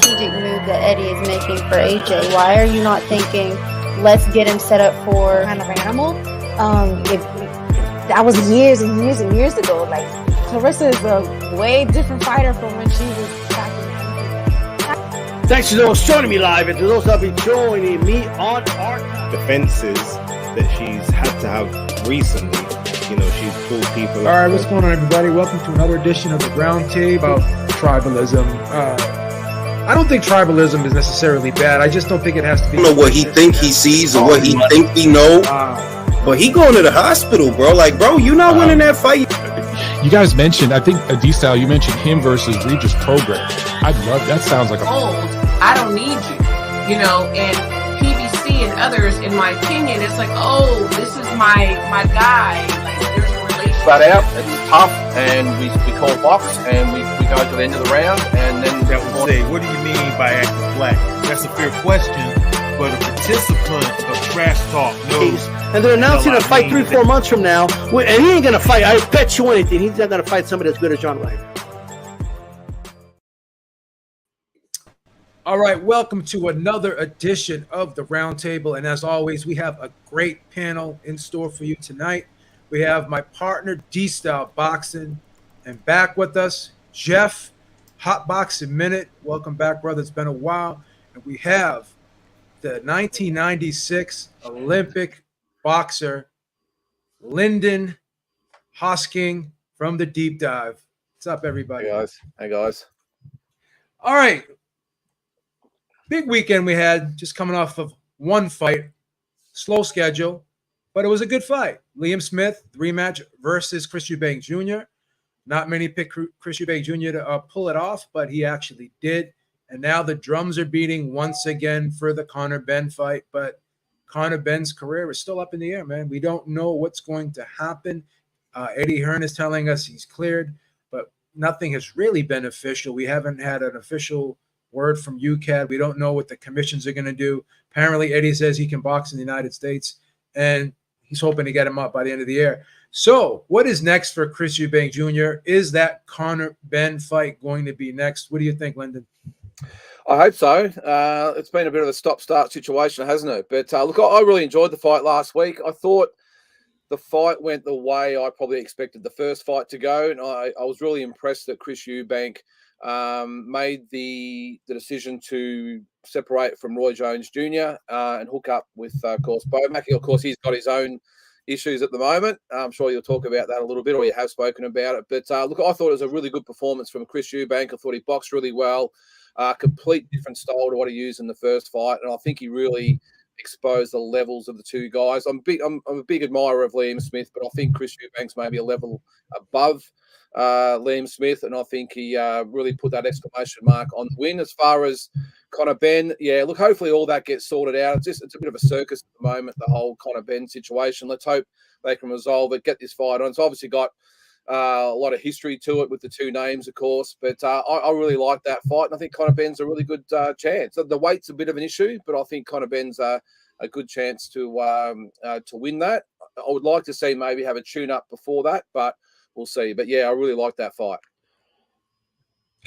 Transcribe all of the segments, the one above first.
strategic move that Eddie is making for AJ? Why are you not thinking, let's get him set up for kind of animal? If that was years and years and years ago. Like, Clarissa is a way different fighter from when she was back in. Thanks to those joining me live and to those that will be joining me on our defenses that she's had to have recently. You know, she's pulled people. All right, what's going on, everybody? Welcome to another edition of the Roundtable about tribalism. I don't think tribalism is necessarily bad. I just don't think it has to be. I don't know what he think he sees or what he think he know. But he going to the hospital, bro. Like, bro, you not winning that fight. You guys mentioned, I think, D-Style, you mentioned him versus Regis Prograis. I'd love that. Sounds like a old. I don't need you, you know, and PBC and others, in my opinion, it's like, oh, this is my guy. Like, there's a relationship. Flat out, it's tough, and we call box, and we go to the end of the round, and then that would say, what do you mean by acting black? That's a fair question, but a participant of trash talk knows. And they're announcing a fight 3-4 months from now, and he ain't gonna fight. I bet you anything, he's not gonna fight somebody as good as John Ryder. All right, welcome to another edition of the Roundtable, and as always, we have a great panel in store for you tonight. We have my partner D-Style Boxing, and back with us, Jeff, Hot Boxing Minute. Welcome back, brother. It's been a while, and we have the 1996 Olympic boxer Lyndon Hosking from the Deep Dive. What's up, everybody? Hey guys. All right. Big weekend we had, just coming off of one fight, slow schedule, but it was a good fight. Liam Smith, rematch versus Chris Eubank Jr. Not many picked Chris Eubank Jr. to pull it off, but he actually did. And now the drums are beating once again for the Conor Benn fight, but Conor Benn's career is still up in the air, man. We don't know what's going to happen. Eddie Hearn is telling us he's cleared, but nothing has really been official. We haven't had an official word from UCAD. We don't know what the commissions are going to do. Apparently, Eddie says he can box in the United States, and he's hoping to get him up by the end of the year. So what is next for Chris Eubank Jr.? Is that Conor Benn fight going to be next? What do you think, Lyndon? I hope so. It's been a bit of a stop-start situation, hasn't it? But look, I really enjoyed the fight last week. I thought the fight went the way I probably expected the first fight to go, and I was really impressed that Chris Eubank made the decision to separate from Roy Jones Jr. And hook up with, of course, Bo Mackie. Of course, he's got his own issues at the moment. I'm sure you'll talk about that a little bit, or you have spoken about it. But look, I thought it was a really good performance from Chris Eubank. I thought he boxed really well. Complete different style to what he used in the first fight, and I think he really exposed the levels of the two guys. I'm a big admirer of Liam Smith, but I think Chris Eubank's maybe a level above Liam Smith, and I think he really put that exclamation mark on the win. As far as Conor Benn, yeah, look, hopefully all that gets sorted out. It's a bit of a circus at the moment, the whole Conor Benn situation. Let's hope they can resolve it, get this fight on. It's obviously got a lot of history to it with the two names, of course, but I really like that fight, and I think Conor Benn's a really good chance. The weight's a bit of an issue, but I think Conor Benn's a good chance to win that. I would like to see maybe have a tune-up before that, but we'll see. But, yeah, I really like that fight.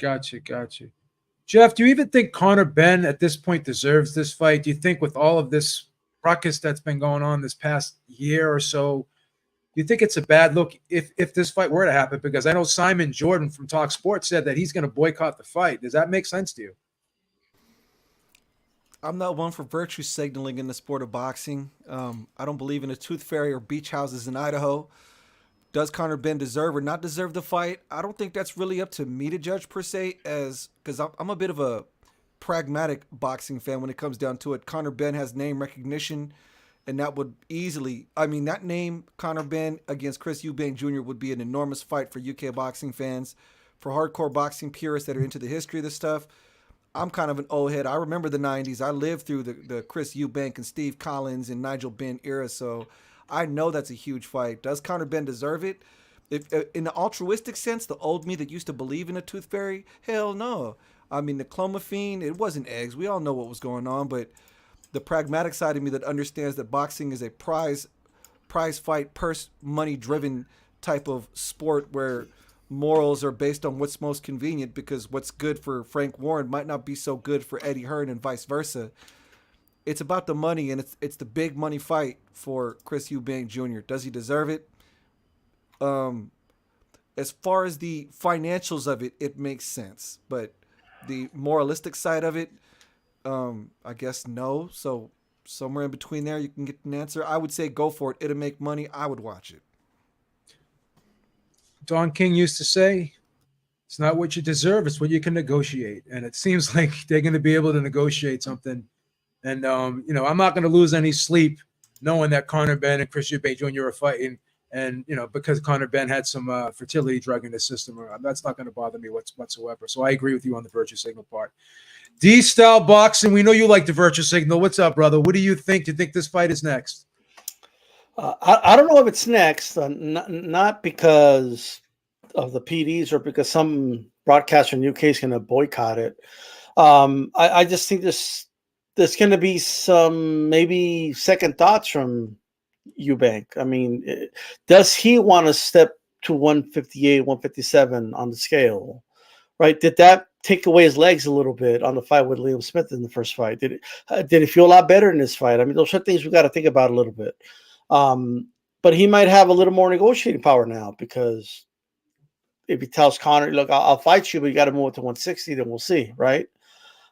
Gotcha. Jeff, do you even think Conor Benn at this point deserves this fight? Do you think with all of this ruckus that's been going on this past year or so, do you think it's a bad look if this fight were to happen? Because I know Simon Jordan from Talk Sports said that he's going to boycott the fight. Does that make sense to you? I'm not one for virtue signaling in the sport of boxing. I don't believe in a tooth fairy or beach houses in Idaho. Does Conor Benn deserve or not deserve the fight? I don't think that's really up to me to judge per se, because I'm a bit of a pragmatic boxing fan when it comes down to it. Conor Benn has name recognition, and that would that name, Conor Benn against Chris Eubank Jr. would be an enormous fight for UK boxing fans, for hardcore boxing purists that are into the history of this stuff. I'm kind of an old head. I remember the 90s. I lived through the Chris Eubank and Steve Collins and Nigel Benn era, so I know that's a huge fight. Does Conor Benn deserve it? If in the altruistic sense, the old me that used to believe in a tooth fairy, hell no. I mean, the clomiphene, it wasn't eggs. We all know what was going on, but the pragmatic side of me that understands that boxing is a prize fight, purse money driven type of sport where morals are based on what's most convenient, because what's good for Frank Warren might not be so good for Eddie Hearn and vice versa. It's about the money, and it's the big money fight for Chris Eubank Jr. Does he deserve it? As far as the financials of it, it makes sense. But the moralistic side of it, I guess no. So somewhere in between there, you can get an answer. I would say go for it. It'll make money. I would watch it. Don King used to say, it's not what you deserve, it's what you can negotiate. And it seems like they're going to be able to negotiate something. And, you know, I'm not going to lose any sleep knowing that Conor Benn and Chris Eubank Jr. are fighting. And, you know, because Conor Benn had some fertility drug in his system, that's not going to bother me whatsoever. So I agree with you on the virtue signal part. D-style boxing, we know you like the virtue signal. What's up, brother? What do you think? Do you think this fight is next? I don't know if it's next, not because of the PDs or because some broadcaster in the UK is going to boycott it. I just think there's going to be some maybe second thoughts from Eubank. I mean, does he want to step to 158, 157 on the scale? Right? Did that take away his legs a little bit on the fight with Liam Smith in the first fight? Did it feel a lot better in this fight? I mean, those are things we got to think about a little bit. But he might have a little more negotiating power now, because if he tells Conor, look, I'll fight you, but you got to move it to 160, then we'll see, right?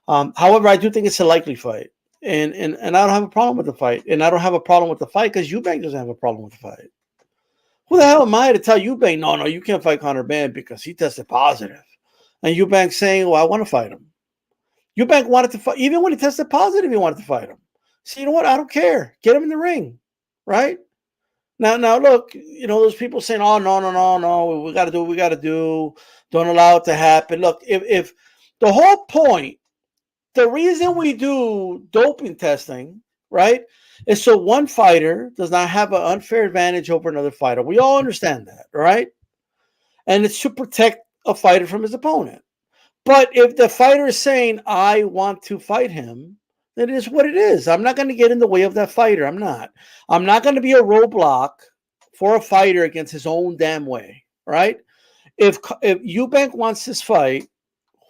However, I do think it's a likely fight. And I don't have a problem with the fight. And I don't have a problem with the fight because Eubank doesn't have a problem with the fight. Who the hell am I to tell Eubank, no, you can't fight Conor Benn because he tested positive? And Eubank saying, well, I want to fight him. Eubank wanted to fight. Even when he tested positive, he wanted to fight him. So you know what? I don't care. Get him in the ring. Right? Now, look, you know, those people saying, oh, no, we got to do what we got to do. Don't allow it to happen. Look, if the whole point, the reason we do doping testing, right, is so one fighter does not have an unfair advantage over another fighter. We all understand that, right? And it's to protect a fighter from his opponent. But if the fighter is saying, I want to fight him, it is what it is. I'm not going to get in the way of that fighter. I'm not going to be a roadblock for a fighter against his own damn way, right? If Eubank wants this fight,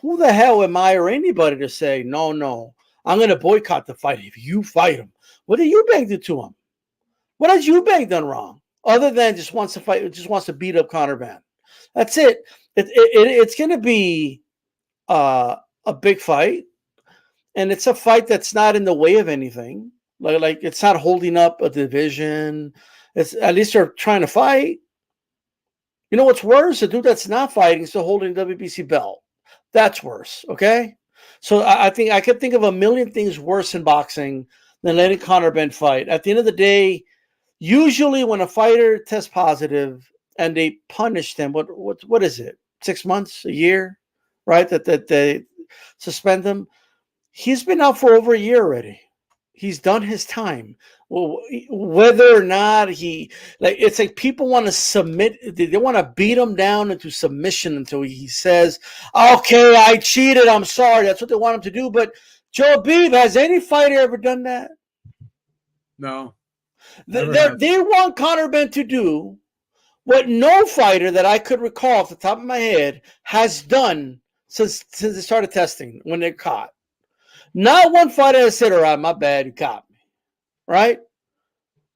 who the hell am I or anybody to say, no, I'm going to boycott the fight if you fight him? What did Eubank do to him? What has Eubank done wrong? Other than just wants to fight, just wants to beat up Conor Benn. That's it. It's going to be a big fight. And it's a fight that's not in the way of anything. Like it's not holding up a division. It's at least they're trying to fight. You know what's worse? A dude that's not fighting is still holding the WBC belt. That's worse. Okay. So I think I could think of a million things worse in boxing than letting Conor Benn fight. At the end of the day, usually when a fighter tests positive and they punish them, what is it? 6 months, a year, right? That they suspend them. He's been out for over a year already. He's done his time. Well, whether or not it's like people want to submit, they want to beat him down into submission until he says, okay, I cheated, I'm sorry. That's what they want him to do. But Joe Beeb, has any fighter ever done that? No. They want Conor Benn to do what no fighter that I could recall off the top of my head has done since they started testing when they're caught. Not one fighter has said, all right, my bad, you caught me. Right?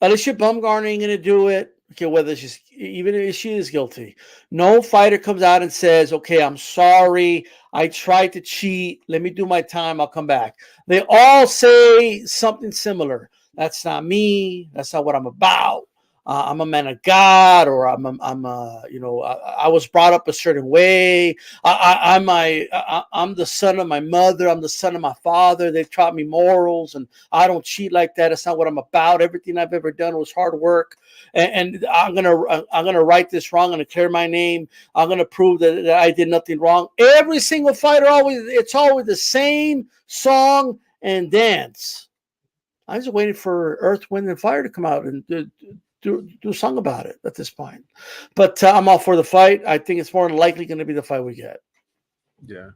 Alicia Bumgarner ain't going to do it. Okay, whether she's, even if she is guilty. No fighter comes out and says, okay, I'm sorry. I tried to cheat. Let me do my time. I'll come back. They all say something similar. That's not me. That's not what I'm about. I'm a man of God, or I was brought up a certain way. I'm the son of my mother. I'm the son of my father. They've taught me morals, and I don't cheat like that. It's not what I'm about. Everything I've ever done was hard work, and I'm gonna right this wrong. I'm gonna clear my name. I'm gonna prove that I did nothing wrong. Every single fighter it's always the same song and dance. I'm just waiting for Earth, Wind, and Fire to come out and do a song about it at this point. But I'm all for the fight. I think it's more than likely going to be the fight we get. Yeah.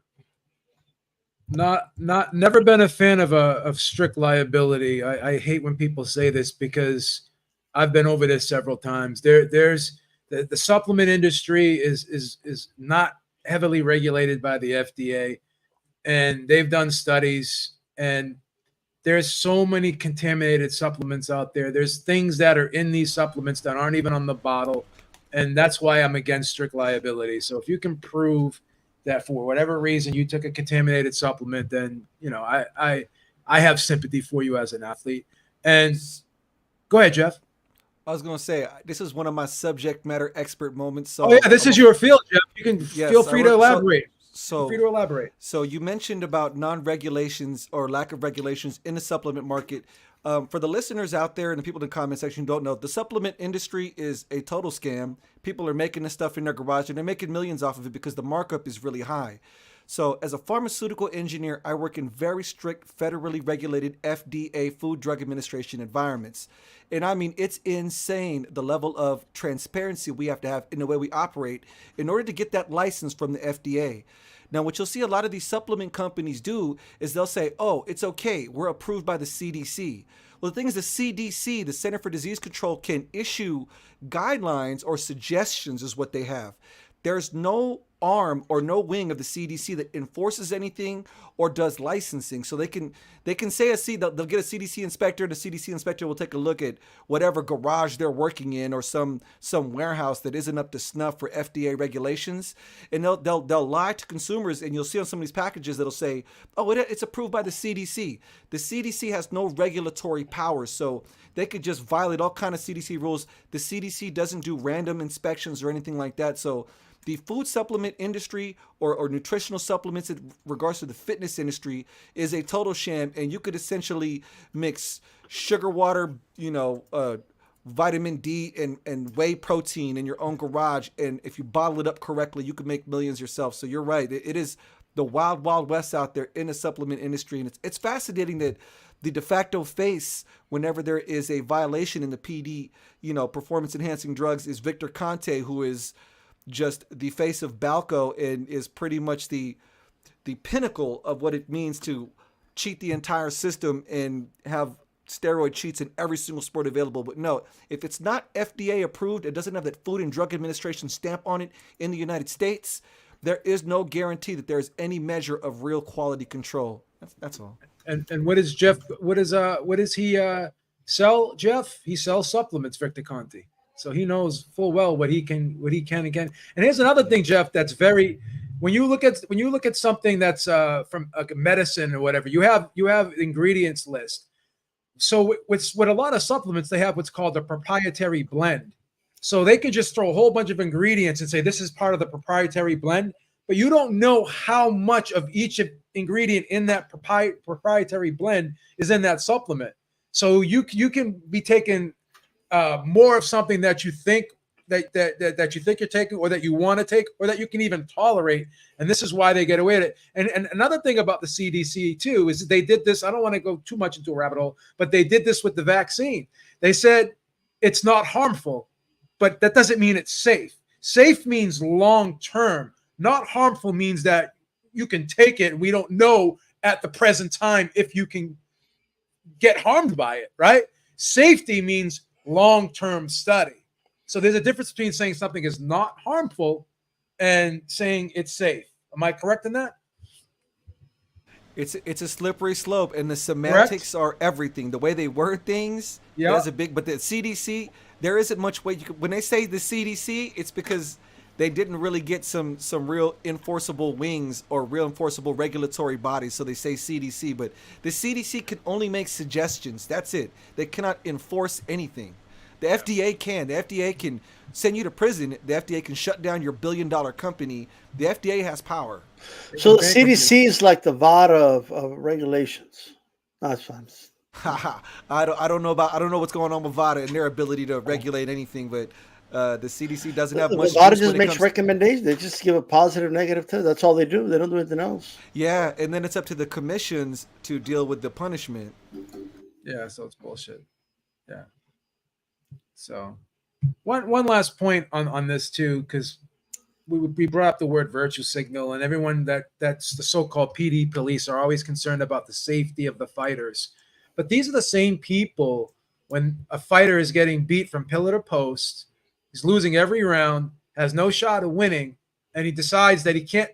Never been a fan of strict liability. I hate when people say this because I've been over this several times. There's The supplement industry is not heavily regulated by the FDA, and they've done studies, and there's so many contaminated supplements out there. There's things that are in these supplements that aren't even on the bottle, and that's why I'm against strict liability. So if you can prove that for whatever reason you took a contaminated supplement, then I have sympathy for you as an athlete. And go ahead, Jeff. I was going to say, this is one of my subject matter expert moments. So this is your field, Jeff. You can feel free to elaborate. So feel free to elaborate. So you mentioned about non-regulations or lack of regulations in the supplement market. For the listeners out there and the people in the comment section who don't know, the supplement industry is a total scam. People are making this stuff in their garage and they're making millions off of it because the markup is really high. So as a pharmaceutical engineer, I work in very strict federally regulated FDA, Food Drug Administration environments. And I mean, it's insane the level of transparency we have to have in the way we operate in order to get that license from the FDA. Now, what you'll see a lot of these supplement companies do is they'll say, oh, it's okay, we're approved by the CDC. Well, the thing is, the CDC, the Center for Disease Control, can issue guidelines or suggestions is what they have. There's no arm or no wing of the CDC that enforces anything or does licensing. So they can say they'll get a CDC inspector. The CDC inspector will take a look at whatever garage they're working in or some warehouse that isn't up to snuff for FDA regulations, and they'll lie to consumers. And you'll see on some of these packages that'll say, oh, it's approved by the CDC. The CDC has no regulatory powers, so they could just violate all kind of CDC rules. The CDC doesn't do random inspections or anything like that. So the food supplement industry or nutritional supplements in regards to the fitness industry is a total sham, and you could essentially mix sugar water, vitamin D and whey protein in your own garage, and if you bottle it up correctly, you could make millions yourself. So you're right. It is the wild, wild west out there in the supplement industry, and it's fascinating that the de facto face whenever there is a violation in the PD, performance enhancing drugs, is Victor Conte, who is just the face of Balco and is pretty much the pinnacle of what it means to cheat the entire system and have steroid cheats in every single sport available. But no, if it's not FDA approved, it doesn't have that Food and Drug Administration stamp on it in the United States, there is no guarantee that there's any measure of real quality control. That's all. And what is Jeff? What does he sell, Jeff? He sells supplements, Victor Conti. So he knows full well what he can again. And here's another thing, Jeff, that's very, when you look at something that's from a medicine or whatever, you have ingredients list. So with a lot of supplements, they have what's called a proprietary blend. So they can just throw a whole bunch of ingredients and say this is part of the proprietary blend, but you don't know how much of each ingredient in that proprietary blend is in that supplement. So you can be taking more of something that you think that you think you're taking, or that you want to take, or that you can even tolerate, and this is why they get away with it. And another thing about the CDC too is they did this. I don't want to go too much into a rabbit hole, but they did this with the vaccine. They said it's not harmful, but that doesn't mean it's safe. Safe means long term. Not harmful means that you can take it, and we don't know at the present time if you can get harmed by it, right? Safety means long-term study. So there's a difference between saying something is not harmful and saying it's safe. Am I correct in that? It's a slippery slope, and the semantics are everything. The way they word things, there's a big. But the CDC, there isn't much way you can. When they say the CDC, it's because they didn't really get some real enforceable wings or real enforceable regulatory bodies, so they say CDC. But the CDC can only make suggestions. That's it. They cannot enforce anything. The FDA can. The FDA can send you to prison. The FDA can shut down your billion-dollar company. The FDA has power. So the CDC is like the VADA of regulations. That's fine. I don't know what's going on with VADA and their ability to regulate anything, but the CDC doesn't have much. VADA just makes recommendations. They just give a positive, negative test. That's all they do. They don't do anything else. Yeah, and then it's up to the commissions to deal with the punishment. Yeah, so it's bullshit. Yeah. So one last point on this too, because we brought up the word virtue signal, and everyone that's the so-called PD police are always concerned about the safety of the fighters. But these are the same people, when a fighter is getting beat from pillar to post, He's losing every round, has no shot of winning, and he decides that he can't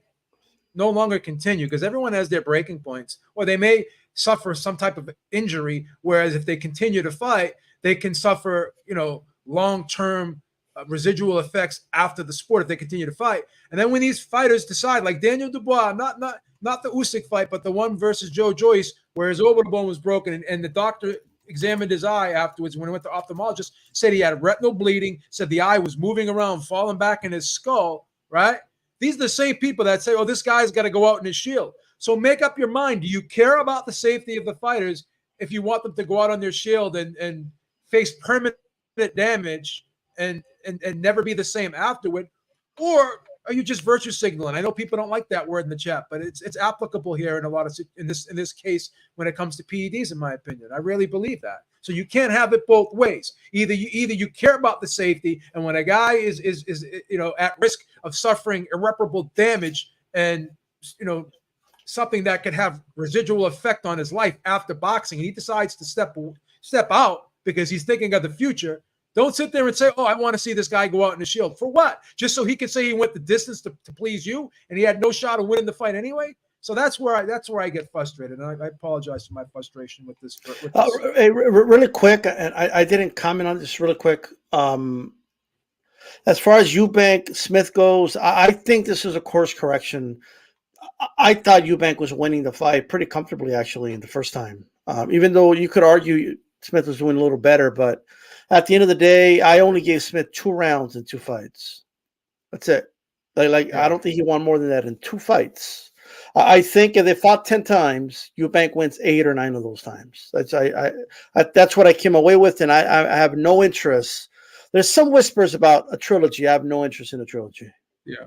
no longer continue because everyone has their breaking points, or they may suffer some type of injury. Whereas if they continue to fight, they can suffer, long-term residual effects after the sport if they continue to fight. And then when these fighters decide, like Daniel Dubois, not the Usyk fight, but the one versus Joe Joyce, where his orbital bone was broken, and the doctor examined his eye afterwards when he went to ophthalmologist, said he had retinal bleeding, said the eye was moving around, falling back in his skull, right? These are the same people that say, oh, this guy's got to go out in his shield. So make up your mind. Do you care about the safety of the fighters if you want them to go out on their shield and face permanent damage and never be the same afterward? Or are you just virtue signaling? I know people don't like that word in the chat, but it's applicable here in this case when it comes to PEDs, in my opinion. I really believe that. So you can't have it both ways. Either you care about the safety, and when a guy is at risk of suffering irreparable damage and something that could have residual effect on his life after boxing, and he decides to step out because he's thinking of the future. Don't sit there and say, oh, I want to see this guy go out in the shield. For what? Just so he can say he went the distance to please you and he had no shot of winning the fight anyway? So that's where I get frustrated. And I apologize for my frustration with this. Hey, really quick, and I didn't comment on this really quick. As far as Eubank Smith goes, I think this is a course correction. I thought Eubank was winning the fight pretty comfortably, actually, in the first time. Even though you could argue Smith was doing a little better, but at the end of the day, I only gave Smith 2 rounds in 2 fights. That's it. I don't think he won more than that in 2 fights. I think if they fought 10 times, Eubank wins 8 or 9 of those times. That's what I came away with, and I have no interest. There's some whispers about a trilogy. I have no interest in a trilogy. Yeah,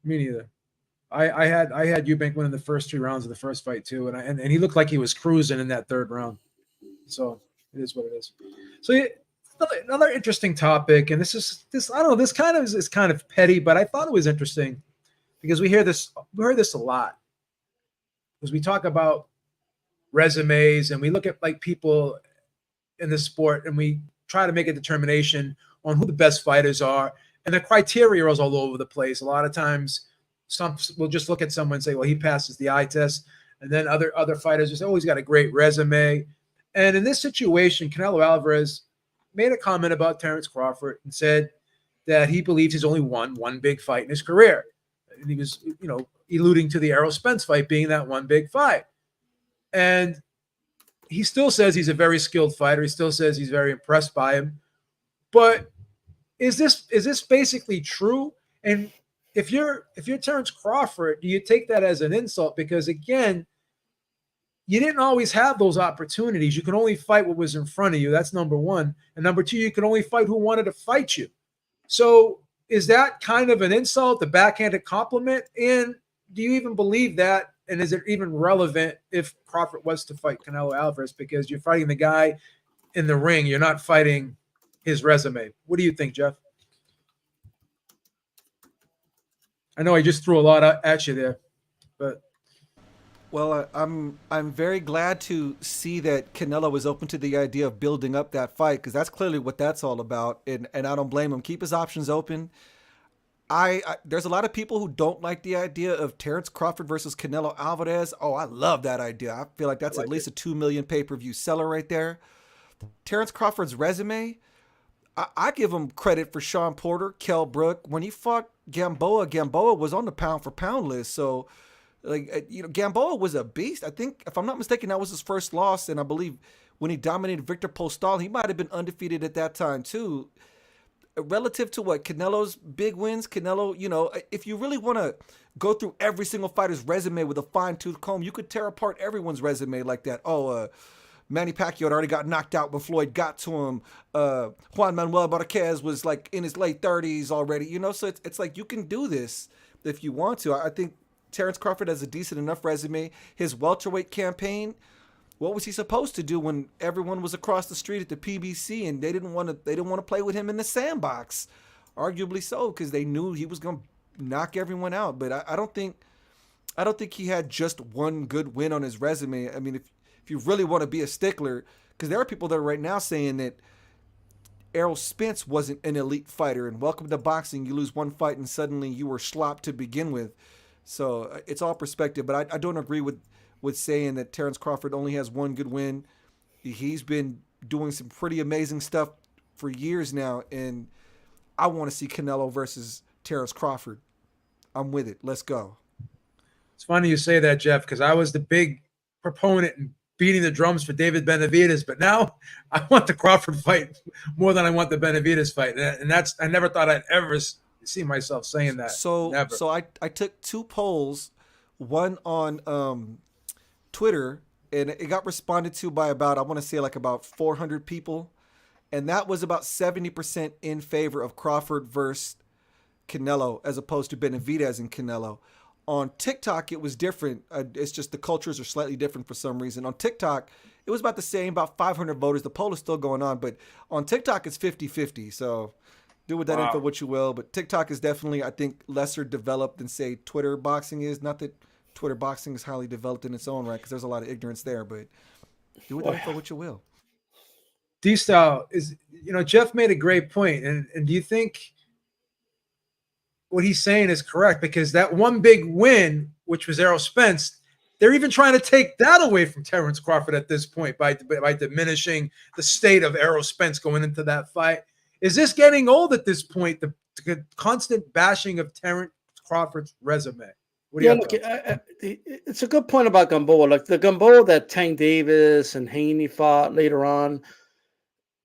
me neither. I had Eubank winning the first 3 rounds of the first fight too, and he looked like he was cruising in that 3rd round. So it is what it is. So another interesting topic, and this I don't know, this kind of is kind of petty, but I thought it was interesting because we heard this a lot. Because we talk about resumes and we look at like people in the sport and we try to make a determination on who the best fighters are, and the criteria is all over the place. A lot of times some will just look at someone and say, well, he passes the eye test, and then other fighters just say, oh, he's got a great resume. And in this situation, Canelo Alvarez made a comment about Terence Crawford and said that he believes he's only won one big fight in his career. And he was, alluding to the Errol Spence fight being that one big fight. And he still says he's a very skilled fighter. He still says he's very impressed by him. But is this basically true? And if you're Terence Crawford, do you take that as an insult? Because again, you didn't always have those opportunities. You could only fight what was in front of you. That's number one. And number two, you could only fight who wanted to fight you. So is that kind of an insult, a backhanded compliment? And do you even believe that? And is it even relevant if Crawford was to fight Canelo Alvarez? Because you're fighting the guy in the ring. You're not fighting his resume. What do you think, Jeff? I know I just threw a lot at you there, but... Well, I'm very glad to see that Canelo was open to the idea of building up that fight, because that's clearly what that's all about, and I don't blame him. Keep his options open. There's a lot of people who don't like the idea of Terence Crawford versus Canelo Alvarez. Oh, I love that idea. I feel like that's at least a 2 million pay-per-view seller right there. Terence Crawford's resume, I give him credit for Sean Porter, Kell Brook. When he fought Gamboa was on the pound-for-pound list, so... Gamboa was a beast. I think, if I'm not mistaken, that was his first loss. And I believe when he dominated Victor Postal, he might have been undefeated at that time too. Relative to what Canelo's big wins, Canelo, if you really want to go through every single fighter's resume with a fine-tooth comb, you could tear apart everyone's resume like that. Manny Pacquiao had already got knocked out before Floyd got to him. Juan Manuel Marquez was like in his late 30s already. So it's like you can do this if you want to. I think Terence Crawford has a decent enough resume. His welterweight campaign, what was he supposed to do when everyone was across the street at the PBC and they didn't want to play with him in the sandbox? Arguably so, because they knew he was going to knock everyone out. But I don't think he had just one good win on his resume. I mean, if you really want to be a stickler, because there are people that are right now saying that Errol Spence wasn't an elite fighter, and welcome to boxing. You lose one fight and suddenly you were slop to begin with. So it's all perspective, but I don't agree with saying that Terence Crawford only has one good win. He's been doing some pretty amazing stuff for years now, and I want to see Canelo versus Terence Crawford. I'm with it. Let's go. It's funny you say that, Jeff, because I was the big proponent and beating the drums for David Benavidez, but now I want the Crawford fight more than I want the Benavidez fight, and that's I never thought I'd ever see myself saying that. So I took 2 polls, one on Twitter, and it got responded to by about, I want to say like about 400 people, and that was about 70% in favor of Crawford versus Canelo as opposed to Benavidez and Canelo. On TikTok, it was different. It's just the cultures are slightly different for some reason. On TikTok, it was about the same, about 500 voters. The poll is still going on, but on TikTok, it's 50-50. So do with that info what you will. But TikTok is definitely, I think, lesser developed than, say, Twitter boxing is. Not that Twitter boxing is highly developed in its own right, because there's a lot of ignorance there, but do with that info what you will. D-Style is, Jeff made a great point. And do you think what he's saying is correct? Because that one big win, which was Errol Spence, they're even trying to take that away from Terence Crawford at this point by diminishing the state of Errol Spence going into that fight. Is this getting old at this point, the constant bashing of Terence Crawford's resume? What do you look, it's a good point about Gamboa. Like the Gamboa that Tank Davis and Haney fought later on,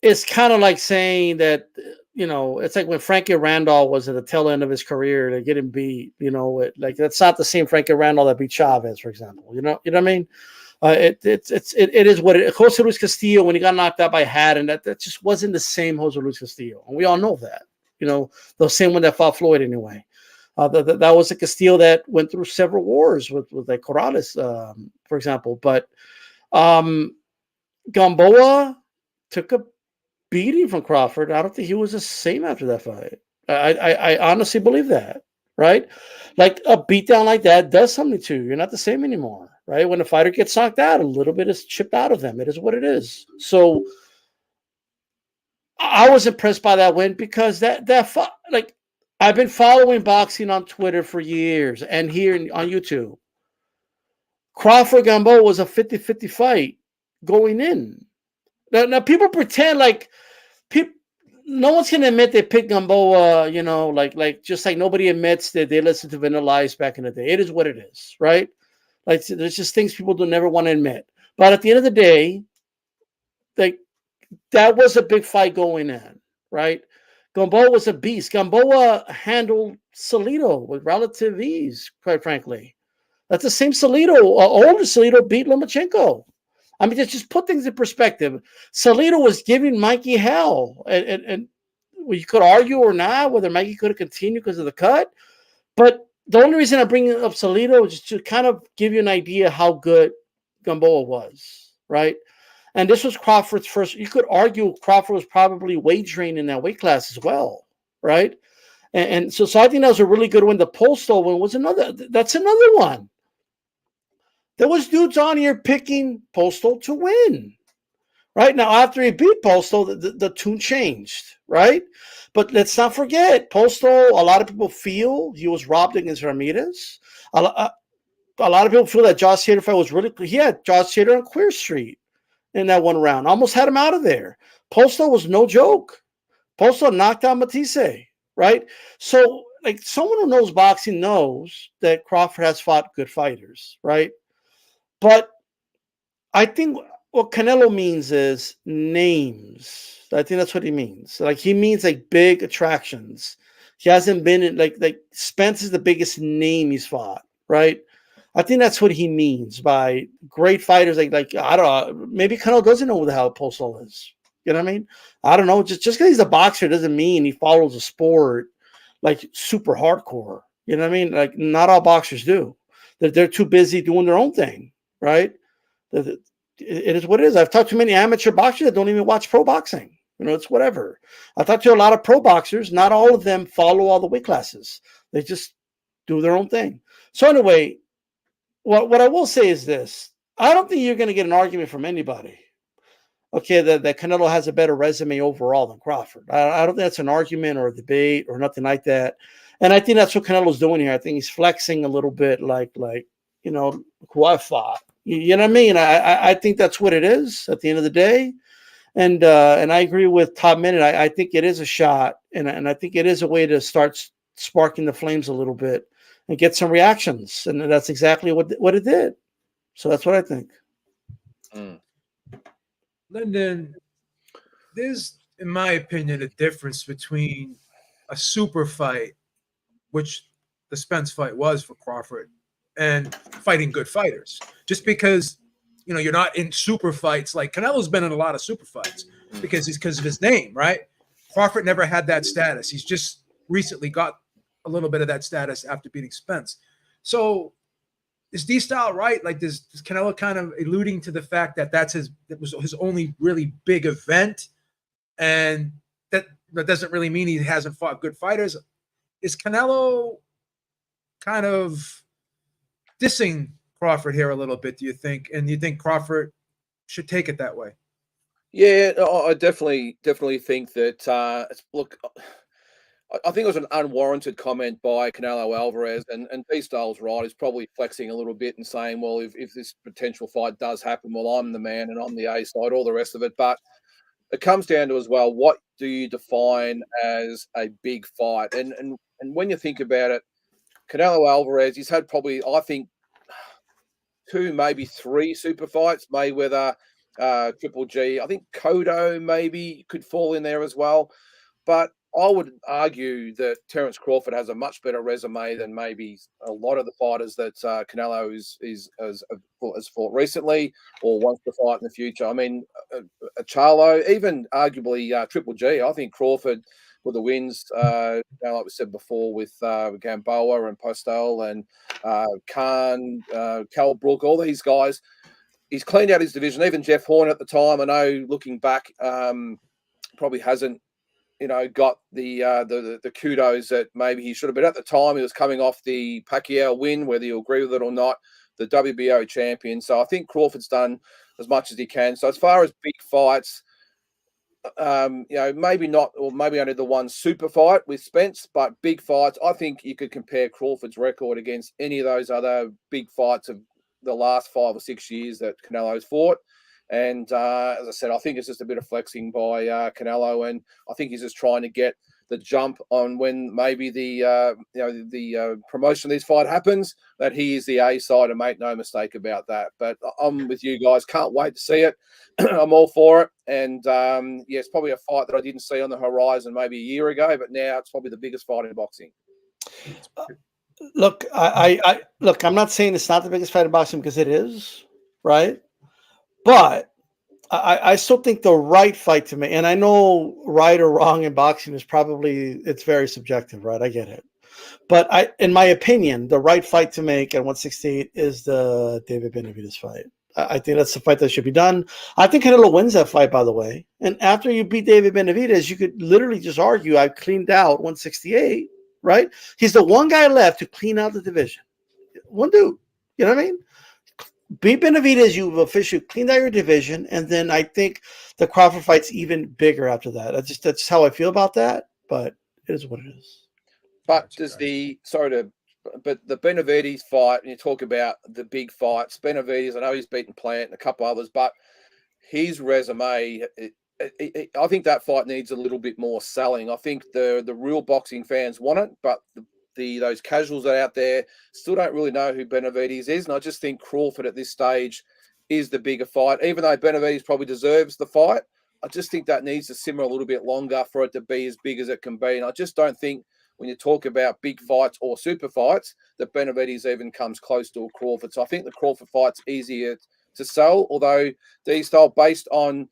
it's kind of like saying that, it's like when Frankie Randall was at the tail end of his career to get him beat, like that's not the same Frankie Randall that beat Chavez, for example. You know what I mean? It is what it is. Jose Luis Castillo, when he got knocked out by Haddon, that just wasn't the same Jose Luis Castillo. And we all know that, the same one that fought Floyd anyway. That was a Castillo that went through several wars with like Corrales, for example. But Gamboa took a beating from Crawford. I don't think he was the same after that fight. I honestly believe that, right? Like a beatdown like that does something to you. You're not the same anymore, right? When a fighter gets knocked out, a little bit is chipped out of them. It is what it is. So I was impressed by that win because like I've been following boxing on Twitter for years and here on YouTube. Crawford Gamboa was a 50-50 fight going in. Now people pretend like no one's gonna admit they picked Gamboa, like just like nobody admits that they listened to Vanilla Ice back in the day. It is what it is, right? Like there's just things people don't never want to admit. But at the end of the day, like that was a big fight going in, right? Gamboa was a beast. Gamboa handled Salido with relative ease, quite frankly. That's the same Salido. Older Salido beat Lomachenko. I mean, just put things in perspective. Salido was giving Mikey hell. And well, you could argue or not whether Mikey could have continued because of the cut. But the only reason I'm bringing up Salido is just to kind of give you an idea how good Gamboa was, right? And this was Crawford's first. You could argue Crawford was probably wagering in that weight class as well, right? And so I think that was a really good one. The Postal one was another. That's another one. There was dudes on here picking Postal to win, right? Now, after he beat Postal, the tune changed, right? But let's not forget, Postal, a lot of people feel he was robbed against Ramirez. A lot of people feel that Josh Hader fight was really – he had Josh Hader on Queer Street in that one round. Almost had him out of there. Postal was no joke. Postal knocked out Matisse, right? So, like, someone who knows boxing knows that Crawford has fought good fighters, right? But I think what Canelo means is names. I think that's what he means. Like he means like big attractions. He hasn't been in like Spence is the biggest name he's fought, right? I think that's what he means by great fighters. Like I don't know. Maybe Canelo doesn't know who the hell Postal is. You know what I mean? I don't know. Just because he's a boxer doesn't mean he follows a sport like super hardcore. You know what I mean? Like not all boxers do. They're too busy doing their own thing. Right? It is what it is. I've talked to many amateur boxers that don't even watch pro boxing. It's whatever. I talked to a lot of pro boxers. Not all of them follow all the weight classes. They just do their own thing. So anyway, what I will say is this. I don't think you're going to get an argument from anybody okay, that Canelo has a better resume overall than Crawford. I don't think that's an argument or a debate or nothing like that. And I think that's what Canelo's doing here. I think he's flexing a little bit, like who I fought. You know what I mean? I think that's what it is at the end of the day. And I agree with Top Minute. I think it is a shot, and I think it is a way to start sparking the flames a little bit and get some reactions. And that's exactly what it did. So that's what I think. Lyndon, there's, in my opinion, a difference between a super fight, which the Spence fight was for Crawford, and fighting good fighters. Just because, you're not in super fights. Like Canelo's been in a lot of super fights because of his name, right? Crawford never had that status. He's just recently got a little bit of that status after beating Spence. So is D-Style right? Like, does Canelo kind of alluding to the fact that that was his only really big event, and that doesn't really mean he hasn't fought good fighters? Is Canelo kind of dissing Crawford here a little bit, do you think? And you think Crawford should take it that way? Yeah, I definitely think that. Look, I think it was an unwarranted comment by Canelo Alvarez, and D-Style's right. He's probably flexing a little bit and saying, well, if this potential fight does happen, well, I'm the man and I'm the A side, all the rest of it. But it comes down to as well, what do you define as a big fight? And when you think about it, Canelo Alvarez, he's had probably, I think, 2, maybe 3 super fights. Mayweather, Triple G. I think Cotto maybe could fall in there as well. But I would argue that Terence Crawford has a much better resume than maybe a lot of the fighters that Canelo has fought recently or wants to fight in the future. I mean, a Charlo, even arguably Triple G. I think Crawford, with the wins, like we said before, with Gamboa and Postel and Khan, Cal Brook, all these guys, he's cleaned out his division. Even Jeff Horn at the time, I know, looking back, probably hasn't, got the kudos that maybe he should have. But at the time, he was coming off the Pacquiao win, whether you agree with it or not, the WBO champion. So I think Crawford's done as much as he can. So as far as big fights, maybe not, or maybe only the one super fight with Spence, but big fights, I think you could compare Crawford's record against any of those other big fights of the last 5 or 6 years that Canelo's fought. And as I said, I think it's just a bit of flexing by Canelo, and I think he's just trying to get the jump on when maybe the promotion of this fight happens, that he is the A side, and make no mistake about that. But I'm with you guys. Can't wait to see it. I'm all for it. And it's probably a fight that I didn't see on the horizon maybe a year ago, but now it's probably the biggest fight in boxing. Look, I'm not saying it's not the biggest fight in boxing, because it is, right? But I still think the right fight to make, and I know right or wrong in boxing is probably, it's very subjective, right? I get it. But in my opinion, the right fight to make at 168 is the David Benavidez fight. I think that's the fight that should be done. I think Canelo wins that fight, by the way. And after you beat David Benavidez, you could literally just argue, I've cleaned out 168, right? He's the one guy left to clean out the division. One dude, you know what I mean? Beat Benavidez, you've officially cleaned out your division, and then I think the Crawford fight's even bigger after that. That's how I feel about that, but it is what it is. But the Benavidez fight, and you talk about the big fights, Benavidez, I know he's beaten Plant and a couple others, but his resume, I think that fight needs a little bit more selling. I think the real boxing fans want it, but those casuals that are out there still don't really know who Benavidez is. And I just think Crawford at this stage is the bigger fight. Even though Benavidez probably deserves the fight, I just think that needs to simmer a little bit longer for it to be as big as it can be. And I just don't think when you talk about big fights or super fights that Benavidez even comes close to a Crawford. So I think the Crawford fight's easier to sell, although D-Style, based on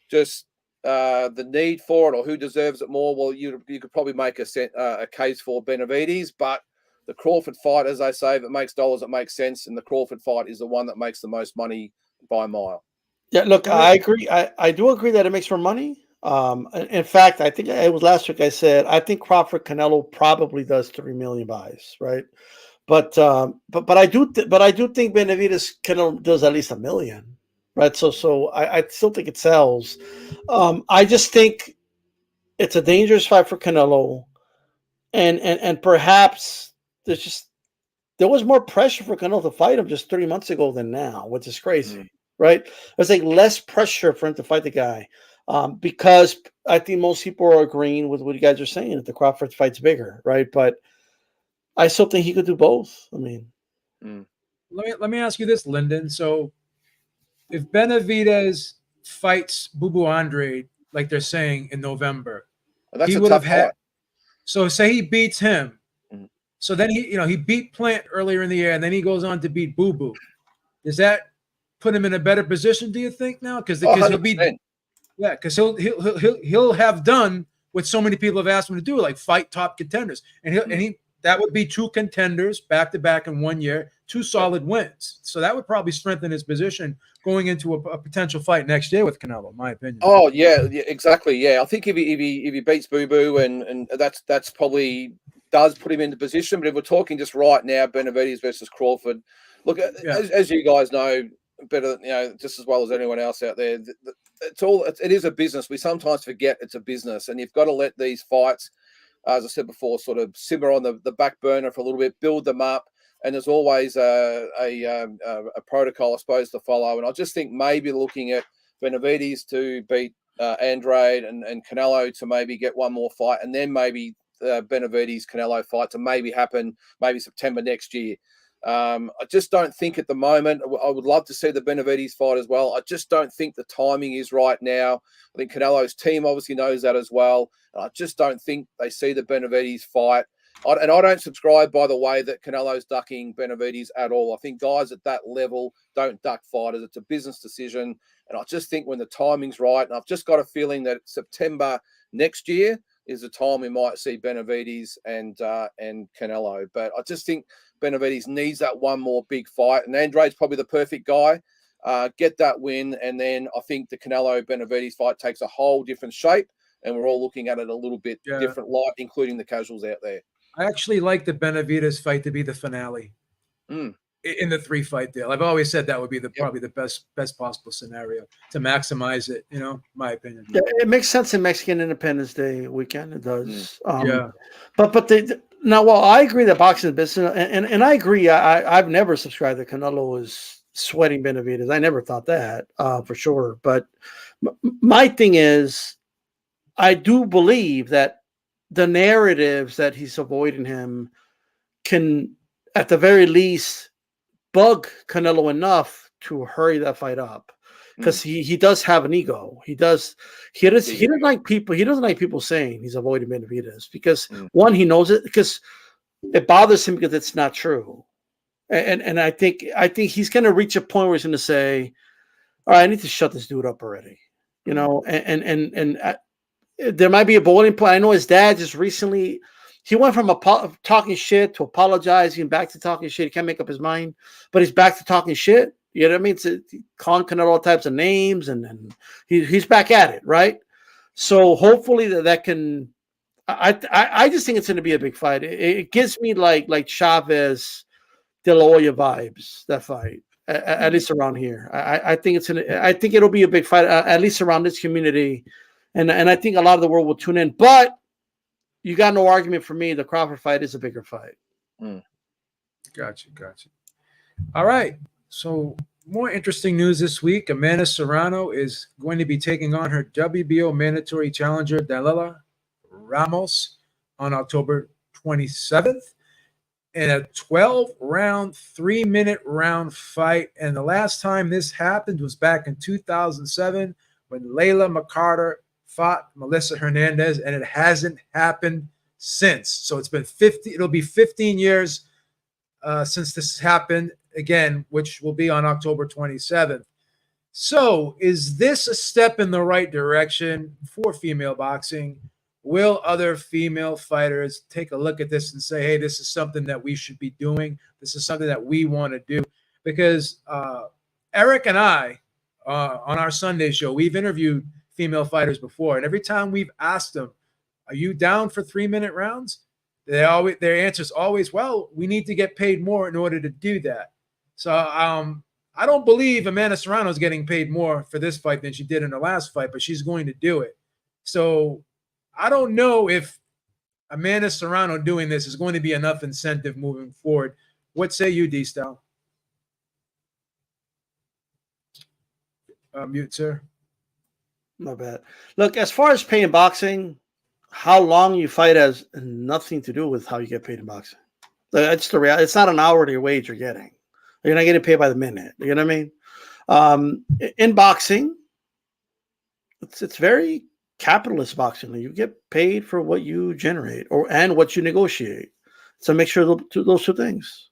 just the need for it or who deserves it more, well, you could probably make a case for Benavidez, but the Crawford fight, as they say, if it makes dollars, it makes sense, and the Crawford fight is the one that makes the most money by a mile. Yeah, look, I agree. I do agree that it makes more money. In fact, I think it was last week I said I think Crawford Canelo probably does 3 million buys, right? But I do think Benavidez Canelo does at least 1 million. right? So I still think it sells. I just think it's a dangerous fight for Canelo, and perhaps there was more pressure for Canelo to fight him just 3 months ago than now, which is crazy, right? There's like less pressure for him to fight the guy, because I think most people are agreeing with what you guys are saying that the Crawford fight's bigger, right? But I still think he could do both. I mean, let me ask you this, Lyndon. So if Benavidez fights Bubu Andre, like they're saying in November, That's he a would tough have had. fight. So say he beats him. So then he beat Plant earlier in the year, and then he goes on to beat Boo Boo. Does that put him in a better position? Do you think now? Because he'll be, because he'll have done what so many people have asked him to do, like fight top contenders, and that would be 2 contenders back to back in 1 year, 2 solid wins. So that would probably strengthen his position going into a potential fight next year with Canelo, in my opinion. Oh yeah, exactly. Yeah, I think if he beats Boo Boo, and that's probably does put him into position. But if we're talking just right now, Benavidez versus Crawford, look, as you guys know better, just as well as anyone else out there, it is a business. We sometimes forget it's a business, and you've got to let these fights, as I said before, sort of simmer on the back burner for a little bit, build them up. And there's always a protocol, I suppose, to follow. And I just think maybe looking at Benavidez to beat Andrade and Canelo to maybe get one more fight, and then maybe Benavidez Canelo fight to maybe happen maybe September next year. I just don't think at the moment. I would love to see the Benavidez fight as well. I just don't think the timing is right now. I think Canelo's team obviously knows that as well. And I just don't think they see the Benavidez fight. And I don't subscribe, by the way, that Canelo's ducking Benavidez at all. I think guys at that level don't duck fighters. It's a business decision. And I just think when the timing's right, and I've just got a feeling that September next year is the time we might see Benavidez and Canelo. But I just think Benavidez needs that one more big fight. And Andrade's probably the perfect guy. Get that win. And then I think the Canelo-Benavidez fight takes a whole different shape. And we're all looking at it a little bit different light, including the casuals out there. I actually like the Benavidez fight to be the finale in the 3-fight deal. I've always said that would be probably the best possible scenario to maximize it. My opinion. Yeah, it makes sense in Mexican Independence Day weekend. It does. But while I agree that boxing is business, and I agree, I've never subscribed that Canelo is sweating Benavidez. I never thought that for sure. But my thing is, I do believe that the narratives that he's avoiding him can, at the very least, bug Canelo enough to hurry that fight up, because he does have an ego. He doesn't like people saying he's avoiding Benavidez, because one, he knows it, because it bothers him because it's not true, and I think he's going to reach a point where he's going to say, all right, I need to shut this dude up already, and there might be a bowling point. I know his dad just recently, he went from talking shit to apologizing, back to talking shit. He can't make up his mind, but he's back to talking shit. You know what I mean? It's calling Canelo all types of names, and he's back at it, right? So hopefully that can. I just think it's going to be a big fight. It gives me like Chavez, De La Hoya vibes, that fight, at least around here. I think it'll be a big fight, at least around this community. And I think a lot of the world will tune in. But you got no argument for me. The Crawford fight is a bigger fight. Gotcha. All right. So more interesting news this week. Amanda Serrano is going to be taking on her WBO mandatory challenger, Danila Ramos, on October 27th in a 12-round, 3-minute round fight. And the last time this happened was back in 2007 when Layla McCarter fought Melissa Hernandez, and it hasn't happened since. So it'll be 15 years since this happened again, which will be on October 27th. So is this a step in the right direction for female boxing? Will other female fighters take a look at this and say, hey, this is something that we should be doing? This is something that we want to do? Because Eric and I, on our Sunday show, we've interviewed female fighters before, and every time we've asked them, are you down for 3-minute rounds? Their answer is always, well, we need to get paid more in order to do that. So I don't believe Amanda Serrano is getting paid more for this fight than she did in her last fight, but she's going to do it. So I don't know if Amanda Serrano doing this is going to be enough incentive moving forward. What say you, D-Style? Mute, sir. My bad. Look, as far as pay in boxing, how long you fight has nothing to do with how you get paid in boxing. It's the reality. It's not an hourly wage you're getting. You're not getting paid by the minute. You know what I mean? In boxing, it's very capitalist boxing. You get paid for what you generate and what you negotiate. So make sure those two things.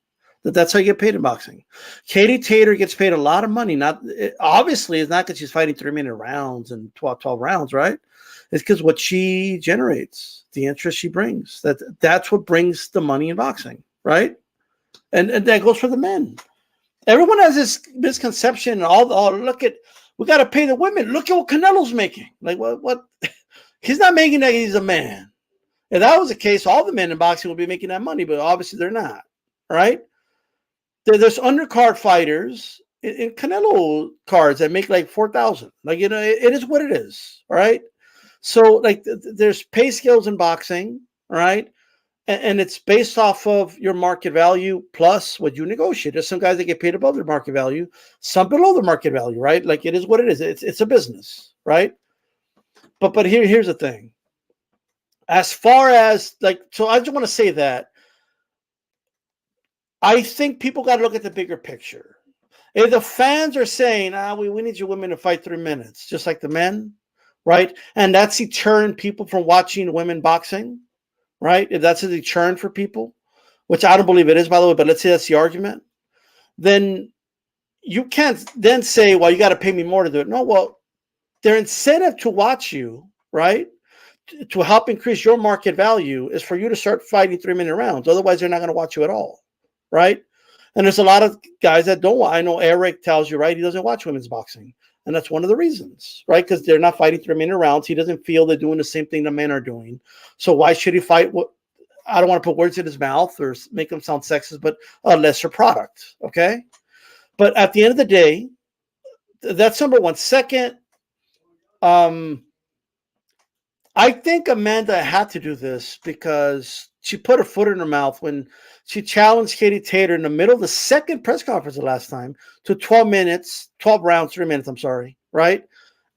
That's how you get paid in boxing. Katie Taylor gets paid a lot of money. Obviously, it's not because she's fighting 3-minute rounds and 12 rounds, right? It's because what she generates, the interest she brings. That's what brings the money in boxing, right? And that goes for the men. Everyone has this misconception. We got to pay the women. Look at what Canelo's making. Like what? He's not making that. He's a man. If that was the case, all the men in boxing would be making that money, but obviously they're not, right? There's undercard fighters in Canelo cards that make like 4,000. Like, it is what it is. All right. So like there's pay scales in boxing. All right. And it's based off of your market value plus what you negotiate. There's some guys that get paid above their market value, some below the market value, right? Like it is what it is. It's a business, right? But here's the thing. As far as so I just want to say that I think people got to look at the bigger picture. If the fans are saying, we need your women to fight 3 minutes, just like the men, right? And that's deterring people from watching women boxing, right? If that's a deterrent for people, which I don't believe it is, by the way, but let's say that's the argument, then you can't then say, well, you got to pay me more to do it. No, well, their incentive to watch you, right, to help increase your market value is for you to start fighting 3-minute rounds. Otherwise, they're not going to watch you at all. Right. And there's a lot of guys that don't. I know Eric tells you, right, he doesn't watch women's boxing. And that's one of the reasons, right? Because they're not fighting 3-minute rounds. He doesn't feel they're doing the same thing the men are doing. So why should he fight I don't want to put words in his mouth or make him sound sexist, but a lesser product. Okay. But at the end of the day, that's number one. Second, I think Amanda had to do this because she put her foot in her mouth when she challenged Katie Taylor in the middle of the second press conference the last time to 12 rounds, 3 minutes, I'm sorry, right?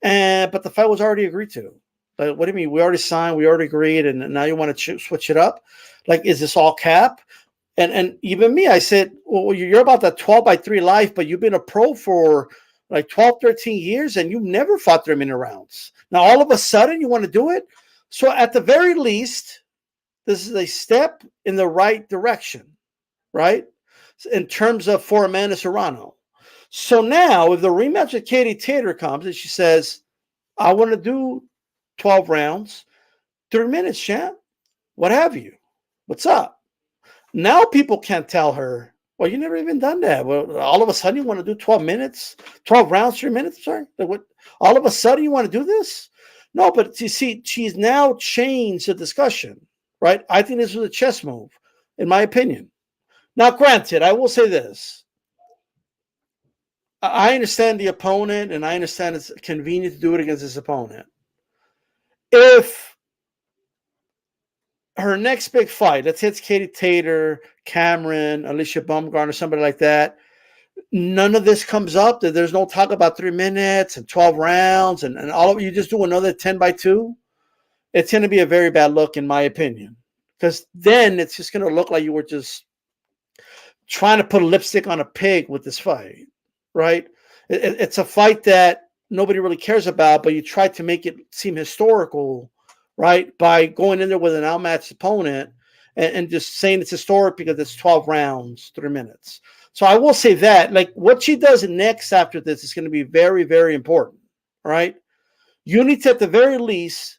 But the fight was already agreed to. Like, what do you mean? We already signed, we already agreed, and now you want to switch it up? Like, is this all cap? And even me, I said, well, you're about that 12-by-3 life, but you've been a pro for like 12, 13 years, and you've never fought 3-minute rounds. Now, all of a sudden, you want to do it? So at the very least, this is a step in the right direction, right? In terms of for Amanda Serrano. So now, if the rematch with Katie Taylor comes and she says, I want to do 12 rounds, 3 minutes, champ, what have you? What's up? Now people can't tell her, well, you never even done that. Well, all of a sudden you want to do 12 minutes, 12 rounds, 3 minutes, sorry? Like what? All of a sudden you want to do this? No, but you see, she's now changed the discussion. Right? I think this was a chess move, in my opinion. Now, granted, I will say this. I understand the opponent, and I understand it's convenient to do it against this opponent. If her next big fight, let's say it's Katie Taylor, Cameron, Alicia Baumgartner, somebody like that, none of this comes up. There's no talk about 3 minutes and 12 rounds, and all of you just do another 10-by-2. It's going to be a very bad look, in my opinion, because then it's just going to look like you were just trying to put a lipstick on a pig with this fight, right? It's a fight that nobody really cares about, but you try to make it seem historical, right, by going in there with an outmatched opponent and just saying it's historic because it's 12 rounds, 3 minutes. So I will say that, like, what she does next after this is going to be very, very important, right? You need to, at the very least,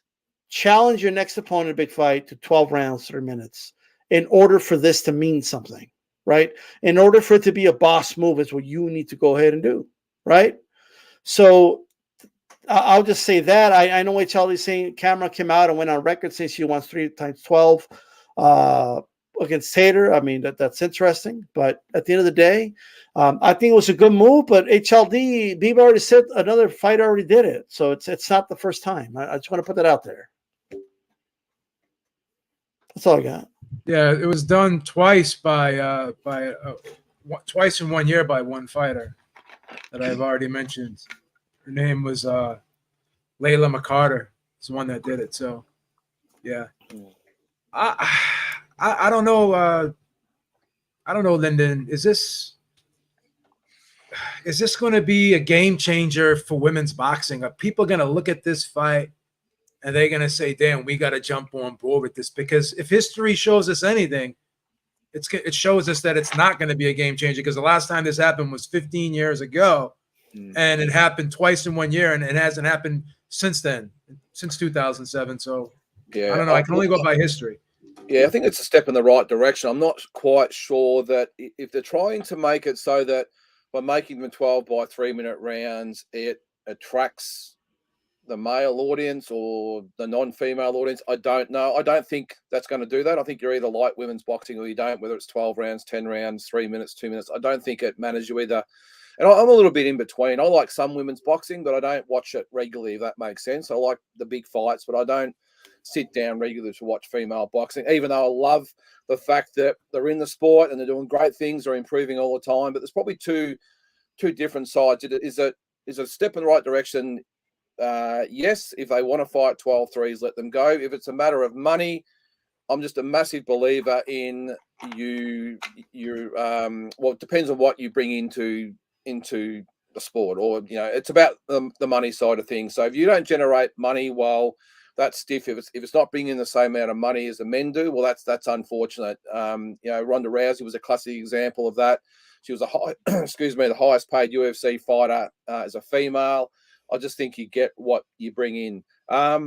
challenge your next opponent in a big fight to 12 rounds, 3 minutes in order for this to mean something, right? In order for it to be a boss move is what you need to go ahead and do, right? So I'll just say that. I know what Charlie's saying. Cameron came out and went on record saying she wants 3 times 12. against Tater. I mean, that's interesting. But at the end of the day, I think it was a good move. But HLD, Biba already said another fighter already did it, so it's not the first time. I just want to put that out there. That's all I got. Yeah, it was done twice twice in 1 year by one fighter that I've already mentioned. Her name was Layla McCarter. It's the one that did it. So, yeah, I don't know. I don't know, Lyndon. Is this going to be a game changer for women's boxing? Are people going to look at this fight and they're going to say, damn, we got to jump on board with this? Because if history shows us anything, it shows us that it's not going to be a game changer, because the last time this happened was 15 years ago, and it happened twice in 1 year, and it hasn't happened since then, since 2007. So yeah, I don't know. I can only go by history. Yeah, I think it's a step in the right direction. I'm not quite sure that if they're trying to make it so that by making them 12 by 3-minute rounds, it attracts the male audience or the non-female audience. I don't know. I don't think that's going to do that. I think you're either like women's boxing or you don't, whether it's 12 rounds, 10 rounds, 3 minutes, 2 minutes. I don't think it matters you either. And I'm a little bit in between. I like some women's boxing, but I don't watch it regularly, if that makes sense. I like the big fights, but I don't sit down regularly to watch female boxing, even though I love the fact that they're in the sport and they're doing great things, they're improving all the time. But there's probably two different sides. Is it a step in the right direction? Yes, if they want to fight 12 threes, let them go. If it's a matter of money, I'm just a massive believer in well, it depends on what you bring into the sport, or it's about the money side of things. So if you don't generate money, well, that's stiff. If it's not bringing in the same amount of money as the men do, well, that's unfortunate. Ronda Rousey was a classic example of that. She was the highest paid UFC fighter as a female. I just think you get what you bring in. I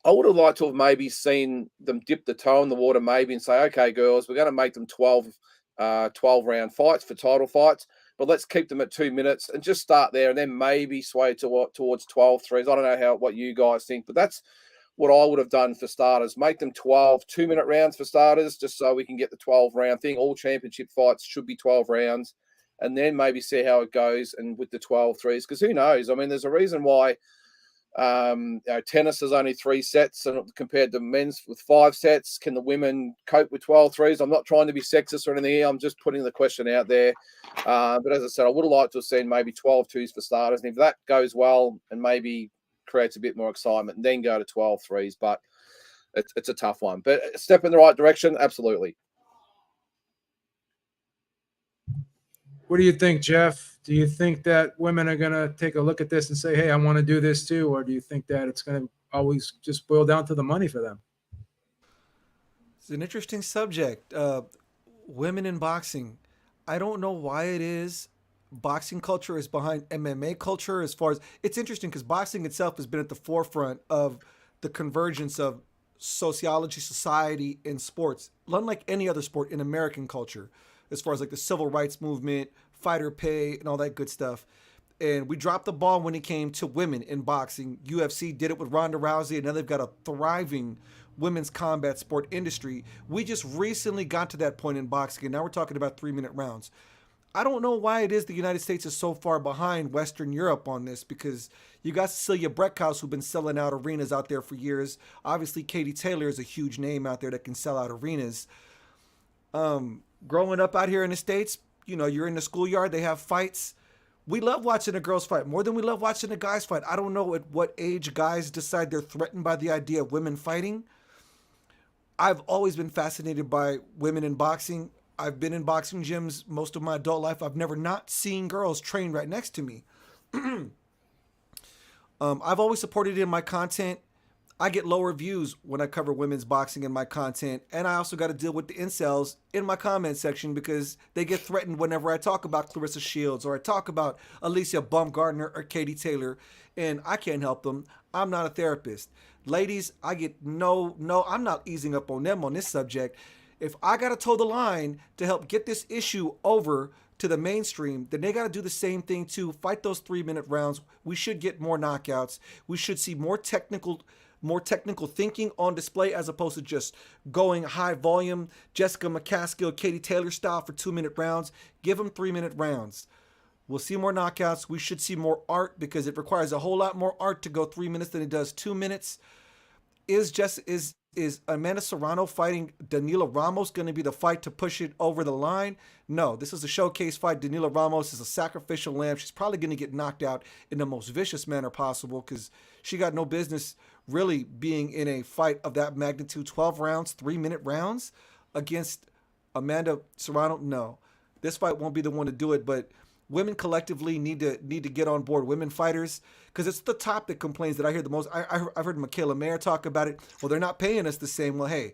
would have liked to have maybe seen them dip the toe in the water maybe and say, okay, girls, we're going to make them 12-round fights for title fights, but let's keep them at 2 minutes and just start there and then maybe sway towards 12 threes. I don't know what you guys think, but that's what I would have done for starters. Make them 12 2-minute rounds for starters, just so we can get the 12-round thing. All championship fights should be 12 rounds. And then maybe see how it goes and with the 12 threes, because who knows? I mean, there's a reason why tennis is only 3 sets and compared to men's with 5 sets. Can the women cope with 12 threes? I'm not trying to be sexist or anything here. I'm just putting the question out there. But as I said, I would have liked to have seen maybe 12 twos for starters. And if that goes well and maybe creates a bit more excitement, and then go to 12 threes. But it's a tough one. But a step in the right direction, absolutely. What do you think, Jeff? Do you think that women are going to take a look at this and say, hey, I want to do this too? Or do you think that it's going to always just boil down to the money for them? It's an interesting subject. Women in boxing. I don't know why it is boxing culture is behind MMA culture. As far as it's interesting, because boxing itself has been at the forefront of the convergence of sociology, society, and sports, unlike any other sport in American culture, as far as like the civil rights movement, fighter pay, and all that good stuff. And we dropped the ball when it came to women in boxing. UFC did it with Ronda Rousey, and now they've got a thriving women's combat sport industry. We just recently got to that point in boxing, and now we're talking about 3-minute rounds. I don't know why it is the United States is so far behind Western Europe on this, because you got Cecilia Brækhus, who's been selling out arenas out there for years. Obviously, Katie Taylor is a huge name out there that can sell out arenas. Growing up out here in the States, you're in the schoolyard, they have fights. We love watching the girls fight more than we love watching the guys fight. I don't know at what age guys decide they're threatened by the idea of women fighting. I've always been fascinated by women in boxing. I've been in boxing gyms most of my adult life. I've never not seen girls train right next to me. I've always supported it in my content. I get lower views when I cover women's boxing in my content, and I also got to deal with the incels in my comment section because they get threatened whenever I talk about Clarissa Shields or I talk about Alicia Baumgartner or Katie Taylor, and I can't help them. I'm not a therapist. Ladies, I get no, I'm not easing up on them on this subject. If I got to toe the line to help get this issue over to the mainstream, then they got to do the same thing too. Fight those 3-minute rounds. We should get more knockouts. We should see more technical more technical thinking on display as opposed to just going high volume, Jessica McCaskill, Katie Taylor style for 2-minute rounds. Give them 3-minute rounds. We'll see more knockouts. We should see more art because it requires a whole lot more art to go 3 minutes than it does 2 minutes. Is Amanda Serrano fighting Danila Ramos going to be the fight to push it over the line? No, this is a showcase fight. Danila Ramos is a sacrificial lamb. She's probably going to get knocked out in the most vicious manner possible because she got no business really being in a fight of that magnitude. 12 rounds, 3-minute rounds against Amanda Serrano. No, this fight won't be the one to do it, but women collectively need to get on board. Women fighters, because it's the top that complains that I hear the most. I've heard Michaela Mayer talk about it. Well, they're not paying us the same. Well, hey,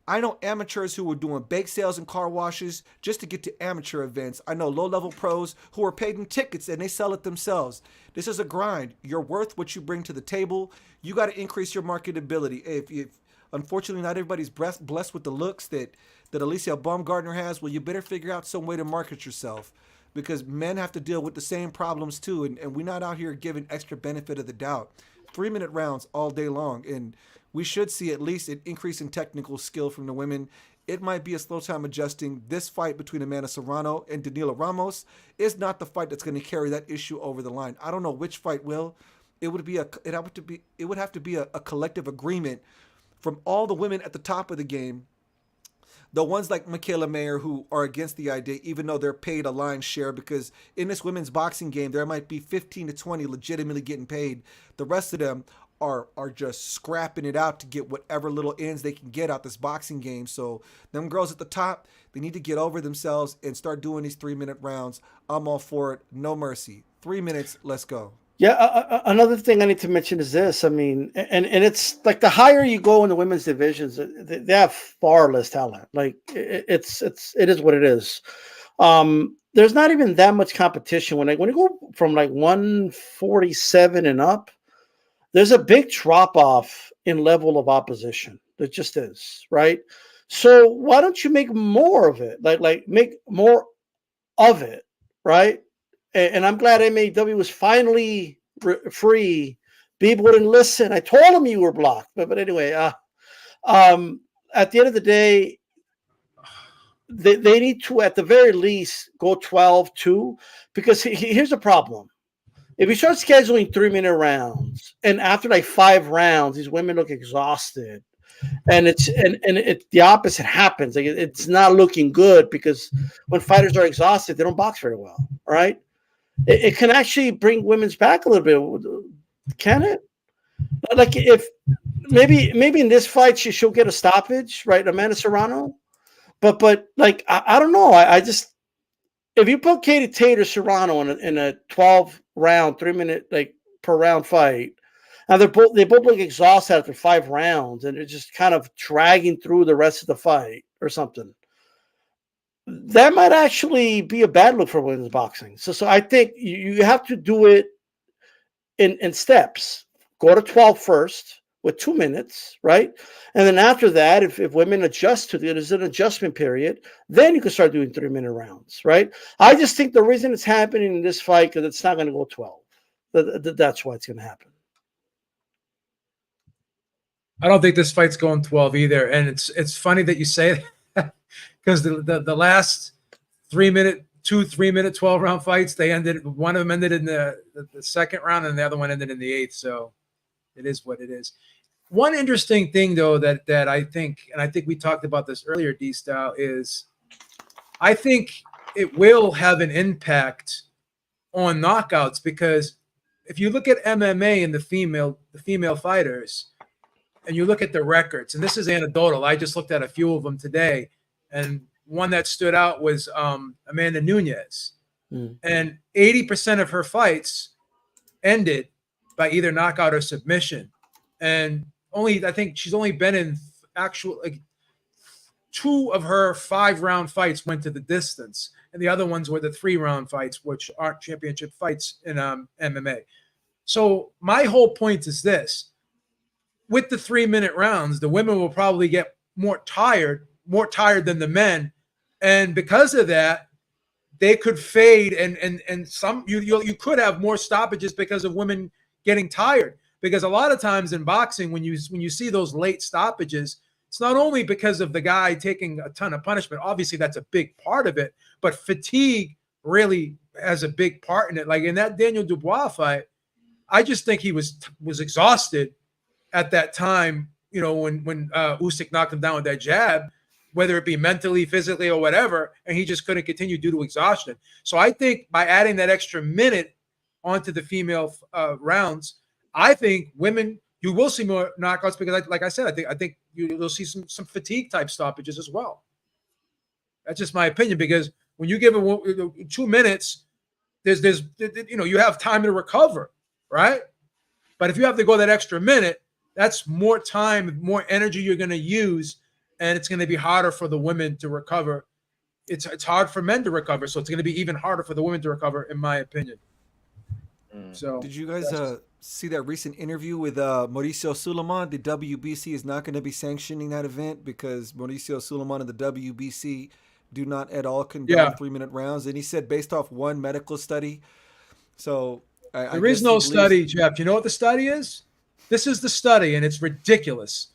I know amateurs who were doing bake sales and car washes just to get to amateur events. I know low-level pros who are paid in tickets and they sell it themselves. This is a grind. You're worth what you bring to the table. You got to increase your marketability. If unfortunately not everybody's blessed with the looks that Alicia Baumgartner has, well, you better figure out some way to market yourself, because men have to deal with the same problems too, and we're not out here giving extra benefit of the doubt. 3-minute rounds all day long, and we should see at least an increase in technical skill from the women. It might be a slow time adjusting. This fight between Amanda Serrano and Danila Ramos is not the fight that's going to carry that issue over the line. I don't know which fight will. It would have to be a collective agreement from all the women at the top of the game. The ones like Michaela Mayer who are against the idea, even though they're paid a lion's share, because in this women's boxing game, there might be 15 to 20 legitimately getting paid. The rest of them are just scrapping it out to get whatever little ends they can get out this boxing game. So them girls at the top, they need to get over themselves and start doing these 3-minute rounds. I'm all for it. No mercy. 3 minutes. Let's go. Yeah, another thing I need to mention is this. I mean, and it's like the higher you go in the women's divisions, they have far less talent. Like it is what it is. There's not even that much competition when you go from like 147 and up. There's a big drop off in level of opposition. There just is, right? So why don't you make more of it? Like make more of it, right? And I'm glad MAW was finally free. People wouldn't listen. I told them you were blocked. But anyway, at the end of the day, they need to, at the very least, go 12-2. Because here's the problem. If you start scheduling 3-minute rounds, and after like 5 rounds, these women look exhausted, and it's the opposite happens. Like it's not looking good, because when fighters are exhausted, they don't box very well, right? It can actually bring women's back a little bit, can it? Like if maybe in this fight she'll get a stoppage, right, Amanda Serrano, but like I don't know. I just, if you put Katie Taylor Serrano in a 12-round 3-minute like per round fight, now they both look exhausted after 5 rounds, and they're just kind of dragging through the rest of the fight or something. That might actually be a bad look for women's boxing. So I think you have to do it in steps. Go to 12 first with 2 minutes, right? And then after that, if women adjust to it, there's an adjustment period, then you can start doing 3-minute rounds, right? I just think the reason it's happening in this fight, because it's not going to go 12. That's why it's going to happen. I don't think this fight's going 12 either. And it's funny that you say that. Because the last 3-minute 12-round fights, one of them ended in the second round, and the other one ended in the 8th. So it is what it is. One interesting thing, though, that I think, and I think we talked about this earlier, D-Style, is I think it will have an impact on knockouts, because if you look at MMA and the female fighters, and you look at the records, and this is anecdotal, I just looked at a few of them today. And one that stood out was Amanda Nunes. And 80% of her fights ended by either knockout or submission. And I think she's only been in 2 of her 5-round fights went to the distance. And the other ones were the 3-round fights, which aren't championship fights in MMA. So my whole point is this. With the 3-minute rounds, the women will probably get more tired than the men, and because of that, they could fade, and some you could have more stoppages because of women getting tired. Because a lot of times in boxing, when you see those late stoppages, it's not only because of the guy taking a ton of punishment. Obviously, that's a big part of it, but fatigue really has a big part in it. Like in that Daniel Dubois fight, I just think he was exhausted at that time. You know, when Usyk knocked him down with that jab, whether it be mentally, physically, or whatever, and he just couldn't continue due to exhaustion. So I think by adding that extra minute onto the female rounds, I think women, you will see more knockouts because, like I said, I think you'll see some fatigue type stoppages as well. That's just my opinion, because when you give it 2 minutes, there's you have time to recover, right? But if you have to go that extra minute, that's more time, more energy you're going to use, and it's going to be harder for the women to recover. It's hard for men to recover, so it's going to be even harder for the women to recover, in my opinion. So, did you guys see that recent interview with Mauricio Suleiman? The WBC is not going to be sanctioning that event because Mauricio Suleiman and the WBC do not at all condone 3-minute rounds. And he said based off one medical study. So there is no study, Jeff. Do you know what the study is? This is the study, and it's ridiculous.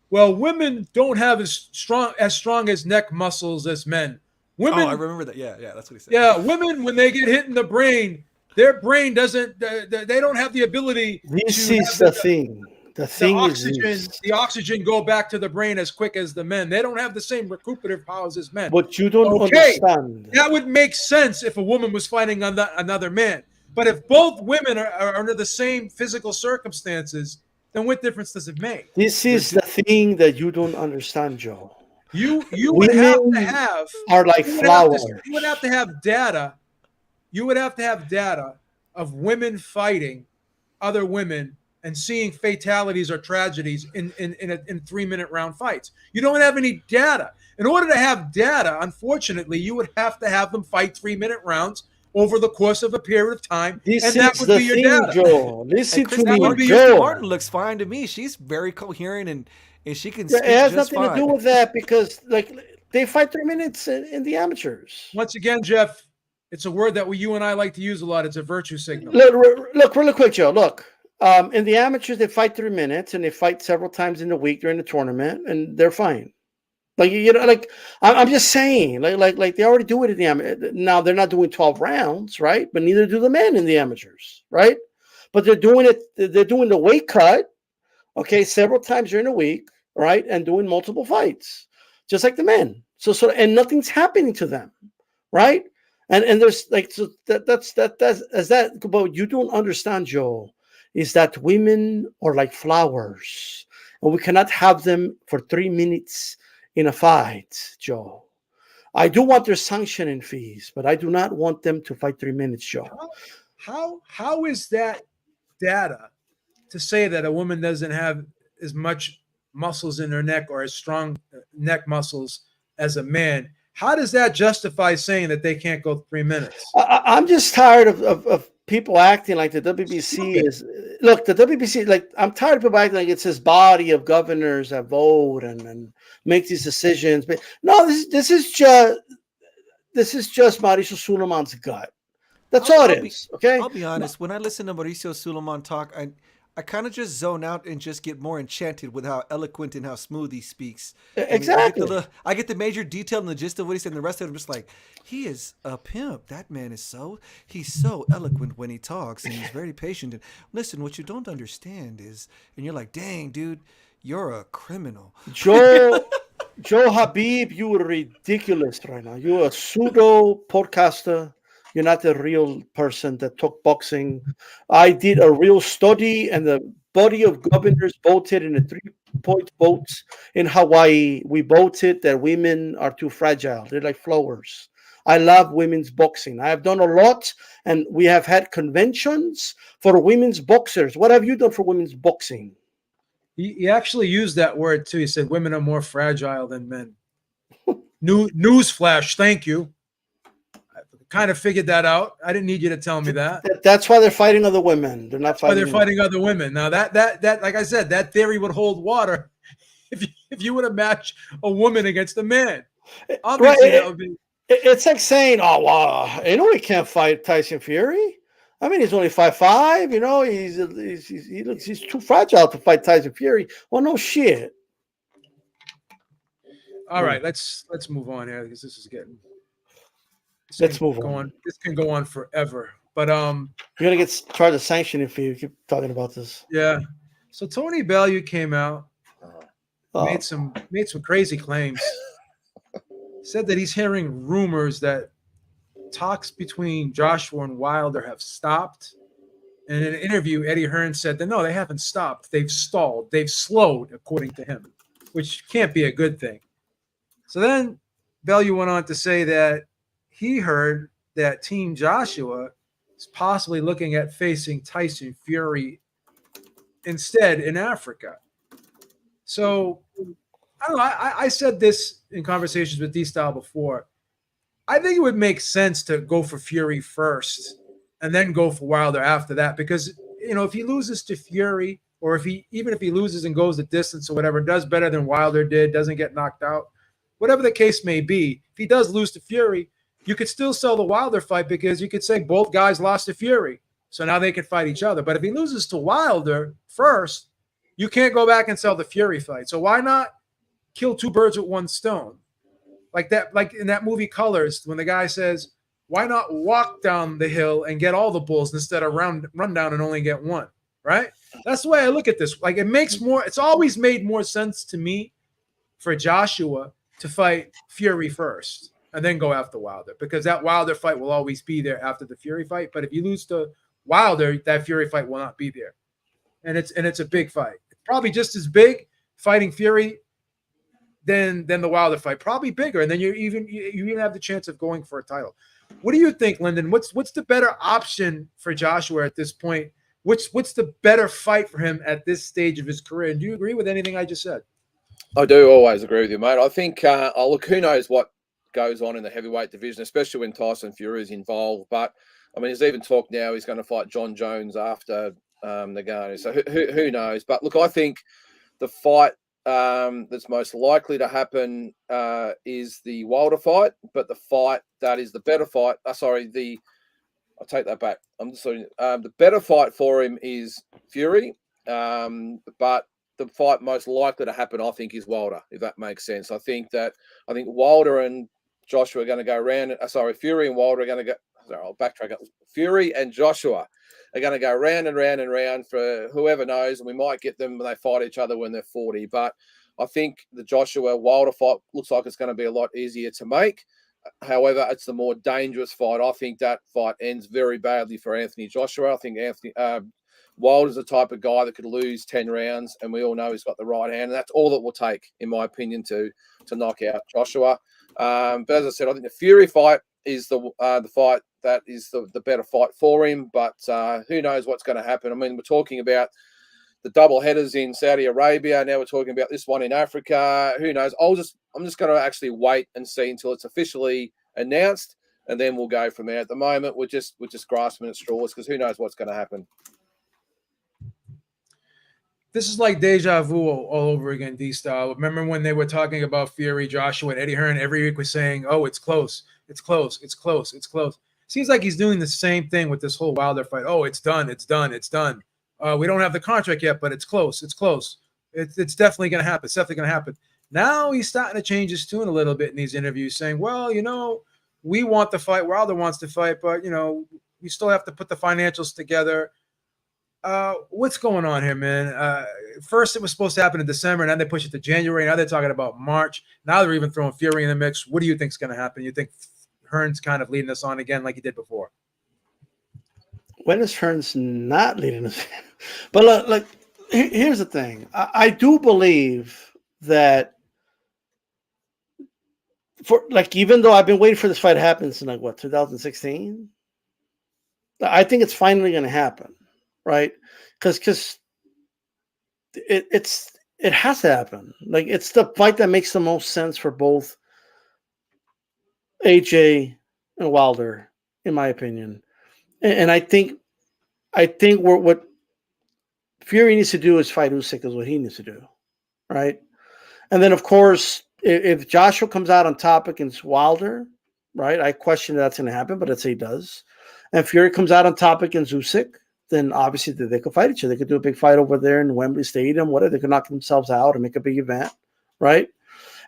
Well, women don't have as strong as neck muscles as men. Women, I remember that. Yeah, that's what he said. Yeah, women, when they get hit in the brain, their brain doesn't. They don't have the ability. This is the thing. The thing is the oxygen go back to the brain as quick as the men. They don't have the same recuperative powers as men. But you don't understand. That would make sense if a woman was fighting another man. But if both women are under the same physical circumstances, then what difference does it make? This is the thing that you don't understand, Joe. You would have to have are like flowers. You would have to have data. You would have to have data of women fighting other women and seeing fatalities or tragedies in 3-minute round fights. You don't have any data. In order to have data, unfortunately, you would have to have them fight 3-minute rounds over the course of a period of time, and that would be your data. Joe. Listen to me, Joe. Martin looks fine to me. She's very coherent and she can speak it has just nothing fine. to do with that because they fight 3 minutes in the amateurs. Once again, Jeff, it's a word that you and I like to use a lot. It's a virtue signal. Look, really quick, Joe. Look, in the amateurs, they fight 3 minutes and they fight several times in the week during the tournament, and they're fine. I'm just saying, like they already do it in the amateur. Now they're not doing 12 rounds, right? But neither do the men in the amateurs, right? But they're doing it. They're doing the weight cut, okay, several times during the week, right? And doing multiple fights, just like the men. So and nothing's happening to them, right? And there's that's but you don't understand, Joe, is that women are like flowers, and we cannot have them for 3 minutes in a fight, Joe. I do want their sanctioning fees, but I do not want them to fight 3 minutes, Joe. How is that data to say that a woman doesn't have as much muscles in her neck or as strong neck muscles as a man? How does that justify saying that they can't go 3 minutes? I'm just tired of people acting like the WBC is. Look, the WBC, I'm tired of people acting like it's this body of governors that vote and make these decisions. But no, this is just Mauricio Suleiman's gut. That's all it is. Okay. I'll be honest. When I listen to Mauricio Suleiman talk, I kind of just zone out and just get more enchanted with how eloquent and how smooth he speaks. Exactly. I get the major detail and the gist of what he said, and the rest of it, I'm just like, he is a pimp. That man he's so eloquent when he talks, and he's very patient. And listen, what you don't understand is, and you're like, dang, dude, you're a criminal. Joe Habib, you are ridiculous right now. You're a pseudo podcaster. You're not a real person that talk boxing. I did a real study, and the body of governors voted in a 3-point vote in Hawaii. We voted that women are too fragile. They're like flowers. I love women's boxing. I have done a lot, and we have had conventions for women's boxers. What have you done for women's boxing? He actually used that word too. He said women are more fragile than men. Newsflash, thank you. Kind of figured that out. I didn't need you to tell me that. That's why they're fighting other women. They're not fighting. They're fighting other women. Now that like I said, that theory would hold water if you were to match a woman against a man. Obviously, that would be. It's like saying, "Oh, well, he can't fight Tyson Fury." I mean, he's only 5'5", you know, he's too fragile to fight Tyson Fury. Well, no shit. All right, let's move on here because this is getting. Let's move on. This can go on forever, but you're gonna get charged of sanctioning if you keep talking about this. Yeah. So Tony Bellew came out, made some crazy claims. Said that he's hearing rumors that talks between Joshua and Wilder have stopped. And in an interview, Eddie Hearn said that no, they haven't stopped. They've stalled. They've slowed, according to him, which can't be a good thing. So then Bellew went on to say that he heard that Team Joshua is possibly looking at facing Tyson Fury instead in Africa. So I don't know. I said this in conversations with D-Style before. I think it would make sense to go for Fury first and then go for Wilder after that, because if he loses to Fury, or if he loses and goes the distance or whatever, does better than Wilder did, doesn't get knocked out, whatever the case may be, if he does lose to Fury, you could still sell the Wilder fight because you could say both guys lost to Fury, so now they can fight each other. But if he loses to Wilder first, you can't go back and sell the Fury fight. So why not kill two birds with one stone? Like that, like in that movie Colors, when the guy says, why not walk down the hill and get all the bulls instead of run down and only get one, right? That's the way I look at this. Like it's always made more sense to me for Joshua to fight Fury first and then go after Wilder, because that Wilder fight will always be there after the Fury fight. But if you lose to Wilder, that Fury fight will not be there. And it's a big fight. It's probably just as big fighting Fury than the Wilder fight, probably bigger. And then you even have the chance of going for a title. What do you think, Lyndon? What's the better option for Joshua at this point? What's the better fight for him at this stage of his career? And do you agree with anything I just said? I do always agree with you, mate. I think, look, who knows what goes on in the heavyweight division, especially when Tyson Fury is involved. But, I mean, there's even talk now he's going to fight John Jones after Nagano. So who knows? But, look, I think the fight that's most likely to happen is the Wilder fight. But the fight that is the better fight, I'll take that back. The better fight for him is Fury. But the fight most likely to happen, I think, is Wilder, if that makes sense. I think Wilder and Joshua are going to go around. Fury and Wilder are going to go. I'll backtrack. Fury and Joshua are going to go round and round and round for whoever knows, and we might get them when they fight each other when they're 40. But I think the Joshua Wilder fight looks like it's going to be a lot easier to make. However, it's the more dangerous fight. I think that fight ends very badly for Anthony Joshua. I think Wilder's the type of guy that could lose 10 rounds, and we all know he's got the right hand, and that's all it will take, in my opinion, to knock out Joshua. But as I said, I think the Fury fight is the fight that is the better fight for him. But who knows what's going to happen? I mean, we're talking about the double headers in Saudi Arabia. Now we're talking about this one in Africa. Who knows? I'm just going to actually wait and see until it's officially announced, and then we'll go from there. At the moment, we're just grasping at straws because who knows what's going to happen. This is like deja vu all over again, D-Style. Remember when they were talking about Fury, Joshua, and Eddie Hearn every week was saying, oh, it's close, it's close, it's close, it's close. Seems like he's doing the same thing with this whole Wilder fight. Oh, it's done, it's done, it's done. We don't have the contract yet, but it's close, it's close. It's definitely going to happen. It's definitely going to happen. Now he's starting to change his tune a little bit in these interviews, saying, well, we want the fight. Wilder wants to fight, but, we still have to put the financials together. What's going on here, man? First, it was supposed to happen in December, and then they pushed it to January. Now they're talking about March. Now they're even throwing Fury in the mix. What do you think is going to happen? You think Hearn's kind of leading us on again like he did before? When is Hearn's not leading us? But here's the thing. I do believe that even though I've been waiting for this fight to happen since 2016, I think it's finally going to happen. Right, because it has to happen. Like, it's the fight that makes the most sense for both AJ and Wilder, in my opinion. And I think what Fury needs to do is fight Usyk is what he needs to do, right? And then, of course, if Joshua comes out on top against Wilder, right, I question that's going to happen, but let's say he does. and Fury comes out on top against Usyk, then obviously they could fight each other. They could do a big fight over there in Wembley Stadium, whatever. They could knock themselves out and make a big event, right?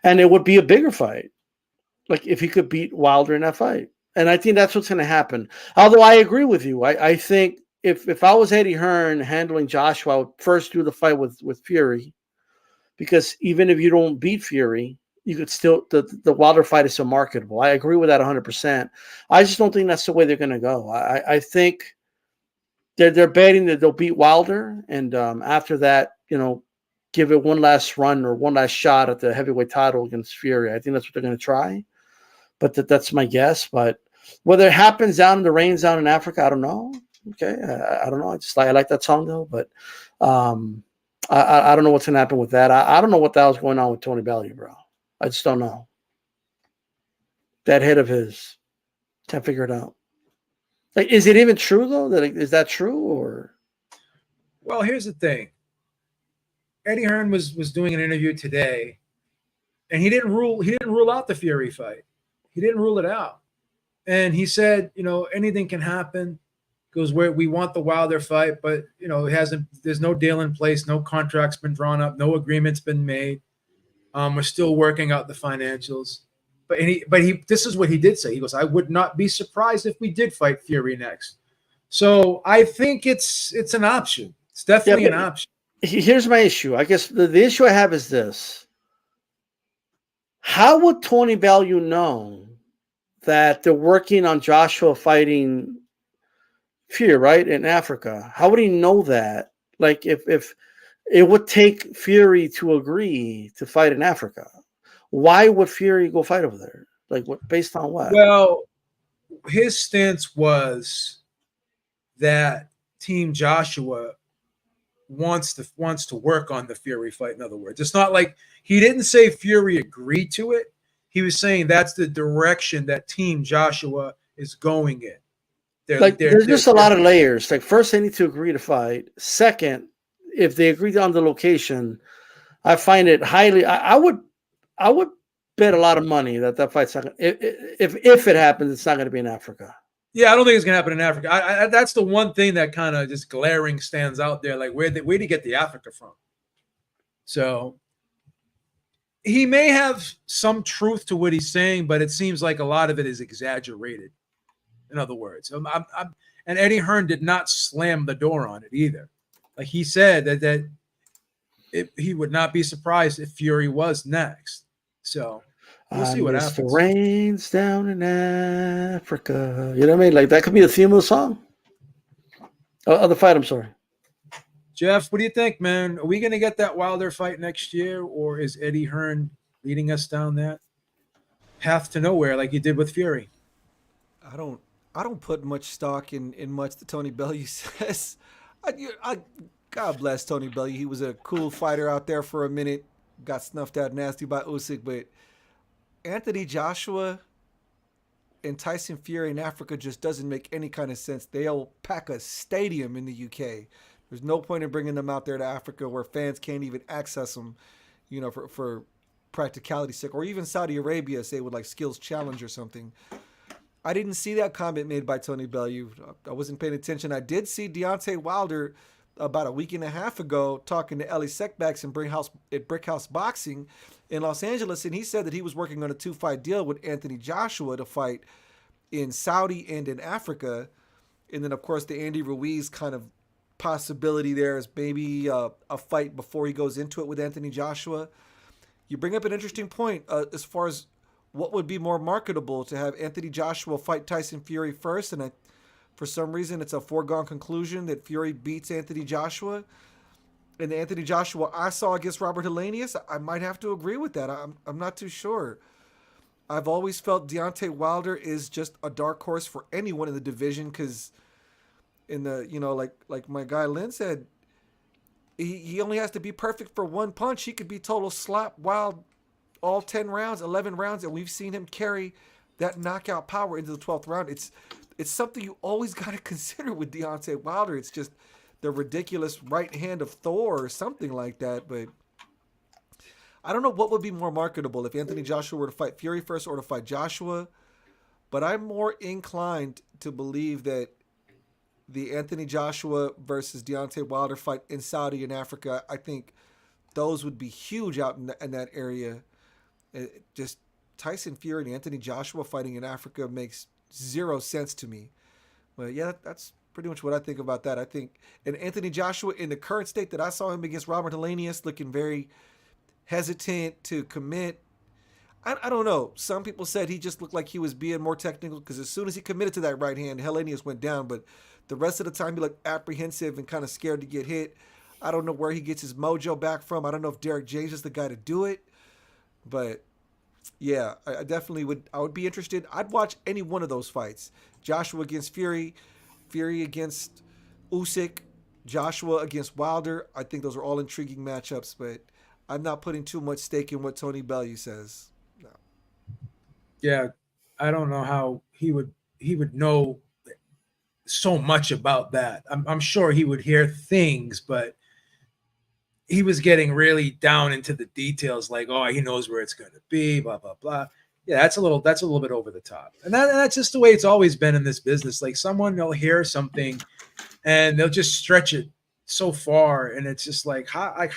And it would be a bigger fight, like if he could beat Wilder in that fight. And I think that's what's going to happen. Although I agree with you. I think if I was Eddie Hearn handling Joshua, I would first do the fight with Fury, because even if you don't beat Fury, you could still the Wilder fight is so marketable. I agree with that 100%. I just don't think that's the way they're going to go. I think they're betting that they'll beat Wilder, and after that, give it one last run or one last shot at the heavyweight title against Fury. I think that's what they're going to try, but that's my guess. But whether it happens down in the rains down in Africa, I don't know. Okay, I don't know. I like that song though, but I don't know what's going to happen with that. I don't know what the hell's going on with Tony Bellew, bro. I just don't know. That head of his, can't figure it out. Like, is it even true though? Is that true or? Well, here's the thing. Eddie Hearn was doing an interview today, and he didn't rule out the Fury fight. He didn't rule it out, and he said, anything can happen. Goes where we want the Wilder fight, but it hasn't. There's no deal in place. No contract's been drawn up. No agreement's been made. We're still working out the financials. But this is what he did say. He goes, I would not be surprised if we did fight Fury next. So I think it's an option. It's definitely an option. Here's my issue. I guess the issue I have is this. How would Tony Bellew know that they're working on Joshua fighting Fury, right, in Africa? How would he know that? Like, if it would take Fury to agree to fight in Africa, why would Fury go fight over there? Like, what? Based on what? Well, his stance was that Team Joshua wants to work on the Fury fight. In other words, it's not like he didn't say Fury agreed to it. He was saying that's the direction that Team Joshua is going in. There's just a lot of layers. Like, first, they need to agree to fight. Second, if they agree on the location, I find it highly. I would bet a lot of money that fight's not gonna, if it happens, it's not going to be in Africa. Yeah, I don't think it's going to happen in Africa. That's the one thing that kind of just glaring stands out there. Like, where did he get the Africa from? So he may have some truth to what he's saying, but it seems like a lot of it is exaggerated. In other words, and Eddie Hearn did not slam the door on it either. Like, he said that he would not be surprised if Fury was next. So we'll see what happens. The rains down in Africa. You know what I mean? Like, that could be the theme of the song. Oh, the fight, I'm sorry. Jeff, what do you think, man? Are we going to get that Wilder fight next year, or is Eddie Hearn leading us down that path to nowhere like he did with Fury? I don't put much stock in much that Tony Bellew says. God bless Tony Bellew. He was a cool fighter out there for a minute. Got snuffed out nasty by Usyk, but Anthony Joshua and Tyson Fury in Africa just doesn't make any kind of sense. They'll pack a stadium in the UK. There's no point in bringing them out there to Africa where fans can't even access them, for practicality's sake, or even Saudi Arabia, say with like Skills Challenge or something. I didn't see that comment made by Tony Bellew. I wasn't paying attention. I did see Deontay Wilder about a week and a half ago talking to Ellie Sekbacks at Brickhouse Boxing in Los Angeles, and he said that he was working on a 2-fight deal with Anthony Joshua to fight in Saudi and in Africa. And then, of course, the Andy Ruiz kind of possibility there is maybe a fight before he goes into it with Anthony Joshua. You bring up an interesting point as far as what would be more marketable, to have Anthony Joshua fight Tyson Fury first, and for some reason it's a foregone conclusion that Fury beats Anthony Joshua. And the Anthony Joshua I saw against Robert Helenius, I might have to agree with that. I'm not too sure. I've always felt Deontay Wilder is just a dark horse for anyone in the division, because in the, like my guy Lynn said, he only has to be perfect for one punch. He could be total slap wild all 10 rounds, 11 rounds, and we've seen him carry that knockout power into the 12th round. It's something you always got to consider with Deontay Wilder. It's just the ridiculous right hand of Thor or something like that. But I don't know what would be more marketable, if Anthony Joshua were to fight Fury first or to fight Joshua. But I'm more inclined to believe that the Anthony Joshua versus Deontay Wilder fight in Saudi and Africa. I think those would be huge out in that area. Just Tyson Fury and Anthony Joshua fighting in Africa makes zero sense to me. But yeah, that's pretty much what I think about that. I think, and Anthony Joshua in the current state that I saw him against Robert Helenius, looking very hesitant to commit. I don't know. Some people said he just looked like he was being more technical because as soon as he committed to that right hand, Helenius went down. But the rest of the time, he looked apprehensive and kind of scared to get hit. I don't know where he gets his mojo back from. I don't know if Derek James is the guy to do it. But yeah, I definitely would. I would be interested. I'd watch any one of those fights. Joshua against Fury, Fury against Usyk, Joshua against Wilder. I think those are all intriguing matchups, but I'm not putting too much stake in what Tony Bellew says. No. Yeah, I don't know how he would know so much about that. I'm sure he would hear things, but he was getting really down into the details, like, oh, he knows where it's going to be, blah blah blah. Yeah, that's a little bit over the top, and that's just the way it's always been in this business. Like someone will hear something, and they'll just stretch it so far, and it's just like, how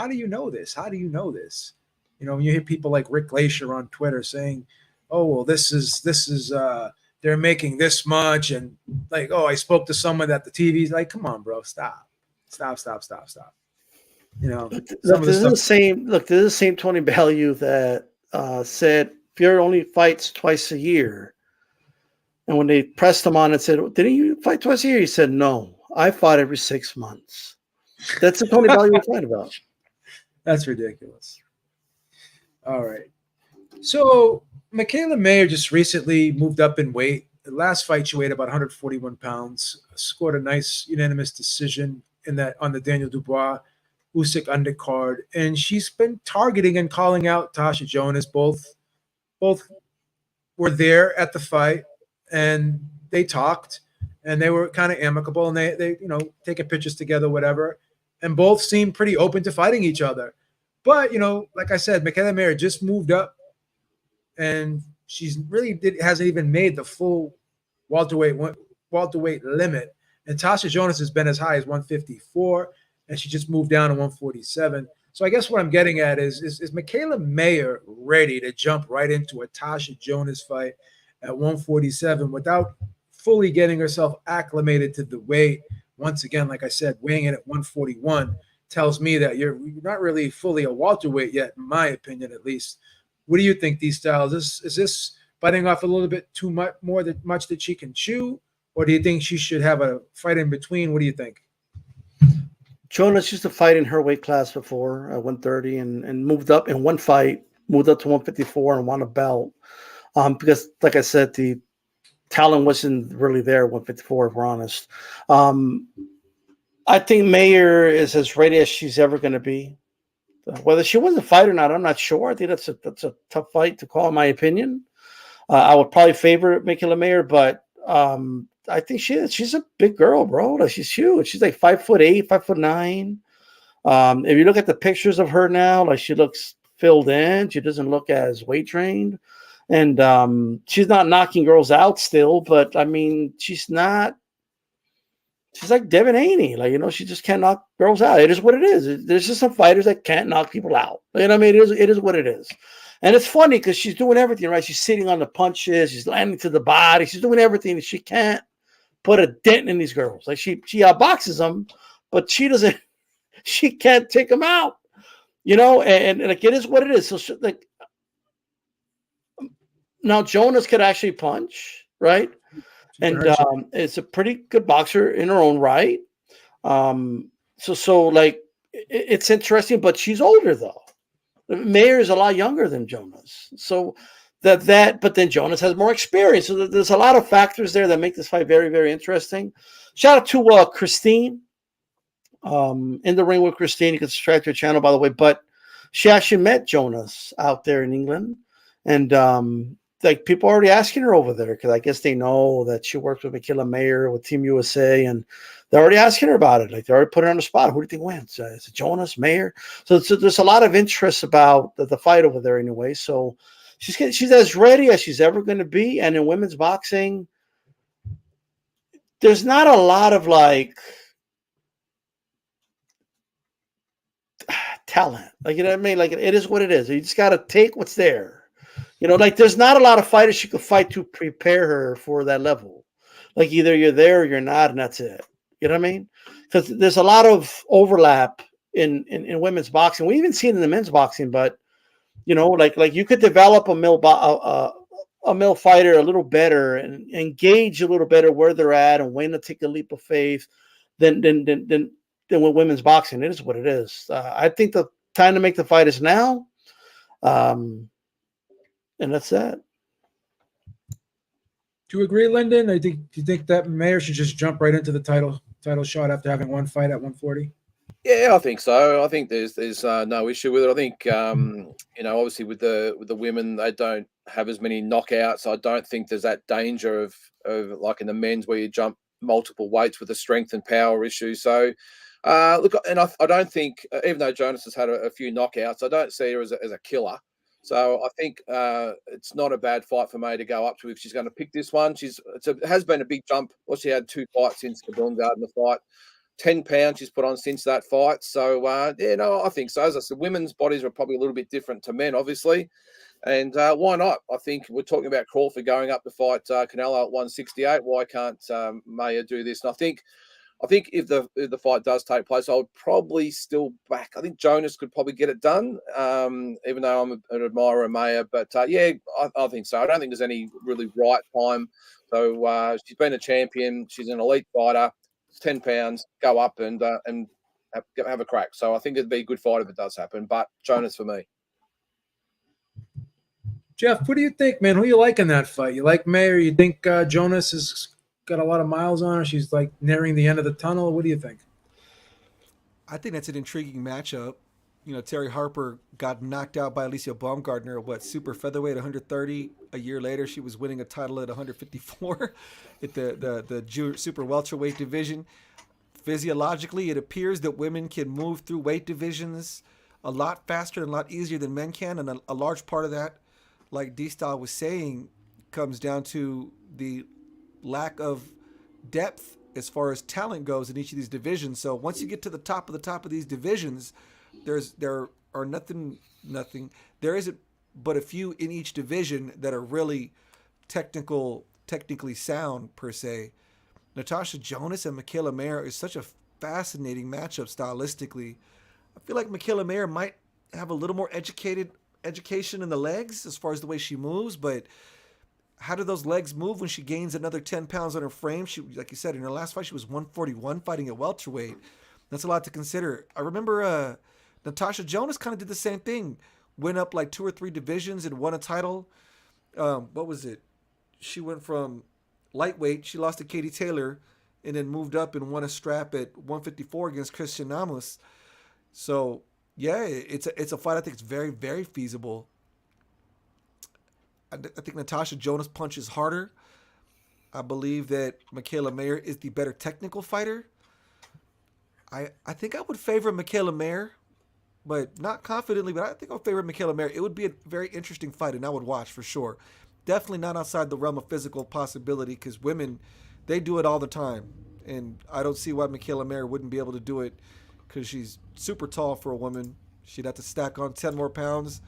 do you know this? How do you know this? You know, when you hear people like Rick Glacier on Twitter saying, "Oh, well, this is they're making this much," and like, "Oh, I spoke to someone at the TV's." Like, come on, bro, stop. You know, this is the same Tony Bellew that said Fury only fights twice a year. And when they pressed him on and said, "Didn't you fight twice a year?" He said, "No, I fought every 6 months." That's the Tony Bellew we're talking about. That's ridiculous. All right. So Michaela Mayer just recently moved up in weight. The last fight, she weighed about 141 pounds, scored a nice unanimous decision on the Daniel Dubois Usyk undercard, and she's been targeting and calling out Tasha Jonas. Both were there at the fight, and they talked, and they were kind of amicable, and they taking pictures together, whatever, and both seemed pretty open to fighting each other. But like I said, Michaela Mayer just moved up, and she's really hasn't even made the full welterweight limit. And Tasha Jonas has been as high as 154. And she just moved down to 147. So I guess what I'm getting at is Michaela Mayer ready to jump right into a Tasha Jonas fight at 147 without fully getting herself acclimated to the weight? Once again, like I said, weighing in at 141 tells me that you're not really fully a welterweight yet, in my opinion, at least. What do you think, these styles? Is this biting off a little bit too much that she can chew? Or do you think she should have a fight in between? What do you think? Jonas used to fight in her weight class before at 130 and moved up in one fight, moved up to 154 and won a belt. Because, like I said, the talent wasn't really there at 154, if we're honest. I think Mayer is as ready as she's ever going to be. Whether she wins the fight or not, I'm not sure. I think that's a tough fight to call, in my opinion. I would probably favor Michaela Mayer, but I think she's a big girl, bro. Like, she's huge. She's like 5'8", 5'9". If you look at the pictures of her now, like, she looks filled in. She doesn't look as weight trained, and she's not knocking girls out still. But I mean, she's not. She's like Devin Haney, like, she just can't knock girls out. It is what it is. There's just some fighters that can't knock people out. You know what I mean? It is what it is. And it's funny because she's doing everything, right? She's sitting on the punches. She's landing to the body. She's doing everything. She can't put a dent in these girls. Like, she outboxes them, but she doesn't. She can't take them out. And like, it is what it is. So now Jonas could actually punch, right? And it's a pretty good boxer in her own right. So like, it's interesting, but she's older though. Mayer is a lot younger than Jonas. So but then Jonas has more experience. So there's a lot of factors there that make this fight very, very interesting. Shout out to Christine. In the ring with Christine. You can subscribe to her channel, by the way. But she actually met Jonas out there in England. And like, people are already asking her over there because I guess they know that she works with Michaela Mayer with Team USA, and they're already asking her about it. Like, they already put her on the spot. Who do you think wins? Is it Jonas, Mayer? So there's a lot of interest about the fight over there anyway. So she's as ready as she's ever going to be. And in women's boxing, there's not a lot of like talent. Like, you know what I mean? Like, it is what it is. You just got to take what's there. You know, like there's not a lot of fighters you could fight to prepare her for that level. Like either you're there or you're not, and that's it. You know what I mean? Because there's a lot of overlap in women's boxing. We even see it in the men's boxing, but you know, like you could develop a male fighter a little better and engage a little better where they're at and when to take a leap of faith than with women's boxing. It is what it is. I think the time to make the fight is now. And that's that. Do you agree, Lyndon? Do you think that Mayer should just jump right into the title shot after having one fight at 140? Yeah, I think so. I think there's no issue with it. I think you know, obviously with the women, they don't have as many knockouts. I don't think there's that danger of like in the men's where you jump multiple weights with the strength and power issue. So look, and I don't think, even though Jonas has had a few knockouts, I don't see her as a killer. So I think it's not a bad fight for May to go up to if she's going to pick this one. It has been a big jump. Well, she had 2 fights since the Baumgartner fight. 10 pounds she's put on since that fight. So, yeah, no, I think so. As I said, women's bodies are probably a little bit different to men, obviously. And why not? I think we're talking about Crawford going up to fight Canelo at 168. Why can't Maya do this? And I think if the fight does take place, I would probably still back. I think Jonas could probably get it done, even though I'm an admirer of Maya. But, yeah, I think so. I don't think there's any really right time. So she's been a champion. She's an elite fighter. 10 pounds, go up and have a crack. So I think it'd be a good fight if it does happen. But Jonas for me. Jeff, what do you think, man? Who you like in that fight? You like May, or you think Jonas has got a lot of miles on her? She's like nearing the end of the tunnel. What do you think? I think that's an intriguing matchup. You know, Terry Harper got knocked out by Alicia Baumgartner at super featherweight 130. A year later, she was winning a title at 154 at the super welterweight division. Physiologically, it appears that women can move through weight divisions a lot faster and a lot easier than men can. And a large part of that, like D-Style was saying, comes down to the lack of depth as far as talent goes in each of these divisions. So once you get to the top of these divisions, there isn't but a few in each division that are really technically sound per se. Natasha Jonas and Michaela Mayer is such a fascinating matchup stylistically. I feel like Michaela Mayer might have a little more education in the legs as far as the way she moves, but how do those legs move when she gains another 10 pounds on her frame? She, like you said, in her last fight, she was 141 fighting at welterweight. That's a lot to consider. I remember Natasha Jonas kind of did the same thing. Went up like 2 or 3 divisions and won a title. What was it? She went from lightweight. She lost to Katie Taylor and then moved up and won a strap at 154 against Chris Eubank. So, yeah, it's a fight I think it's very, very feasible. I think Natasha Jonas punches harder. I believe that Michaela Mayer is the better technical fighter. I think I would favor Michaela Mayer, but not confidently, but I think I'll favor Michaela Mayer. It would be a very interesting fight, and I would watch for sure. Definitely not outside the realm of physical possibility, because women, they do it all the time. And I don't see why Michaela Mayer wouldn't be able to do it, because she's super tall for a woman. She'd have to stack on 10 more pounds.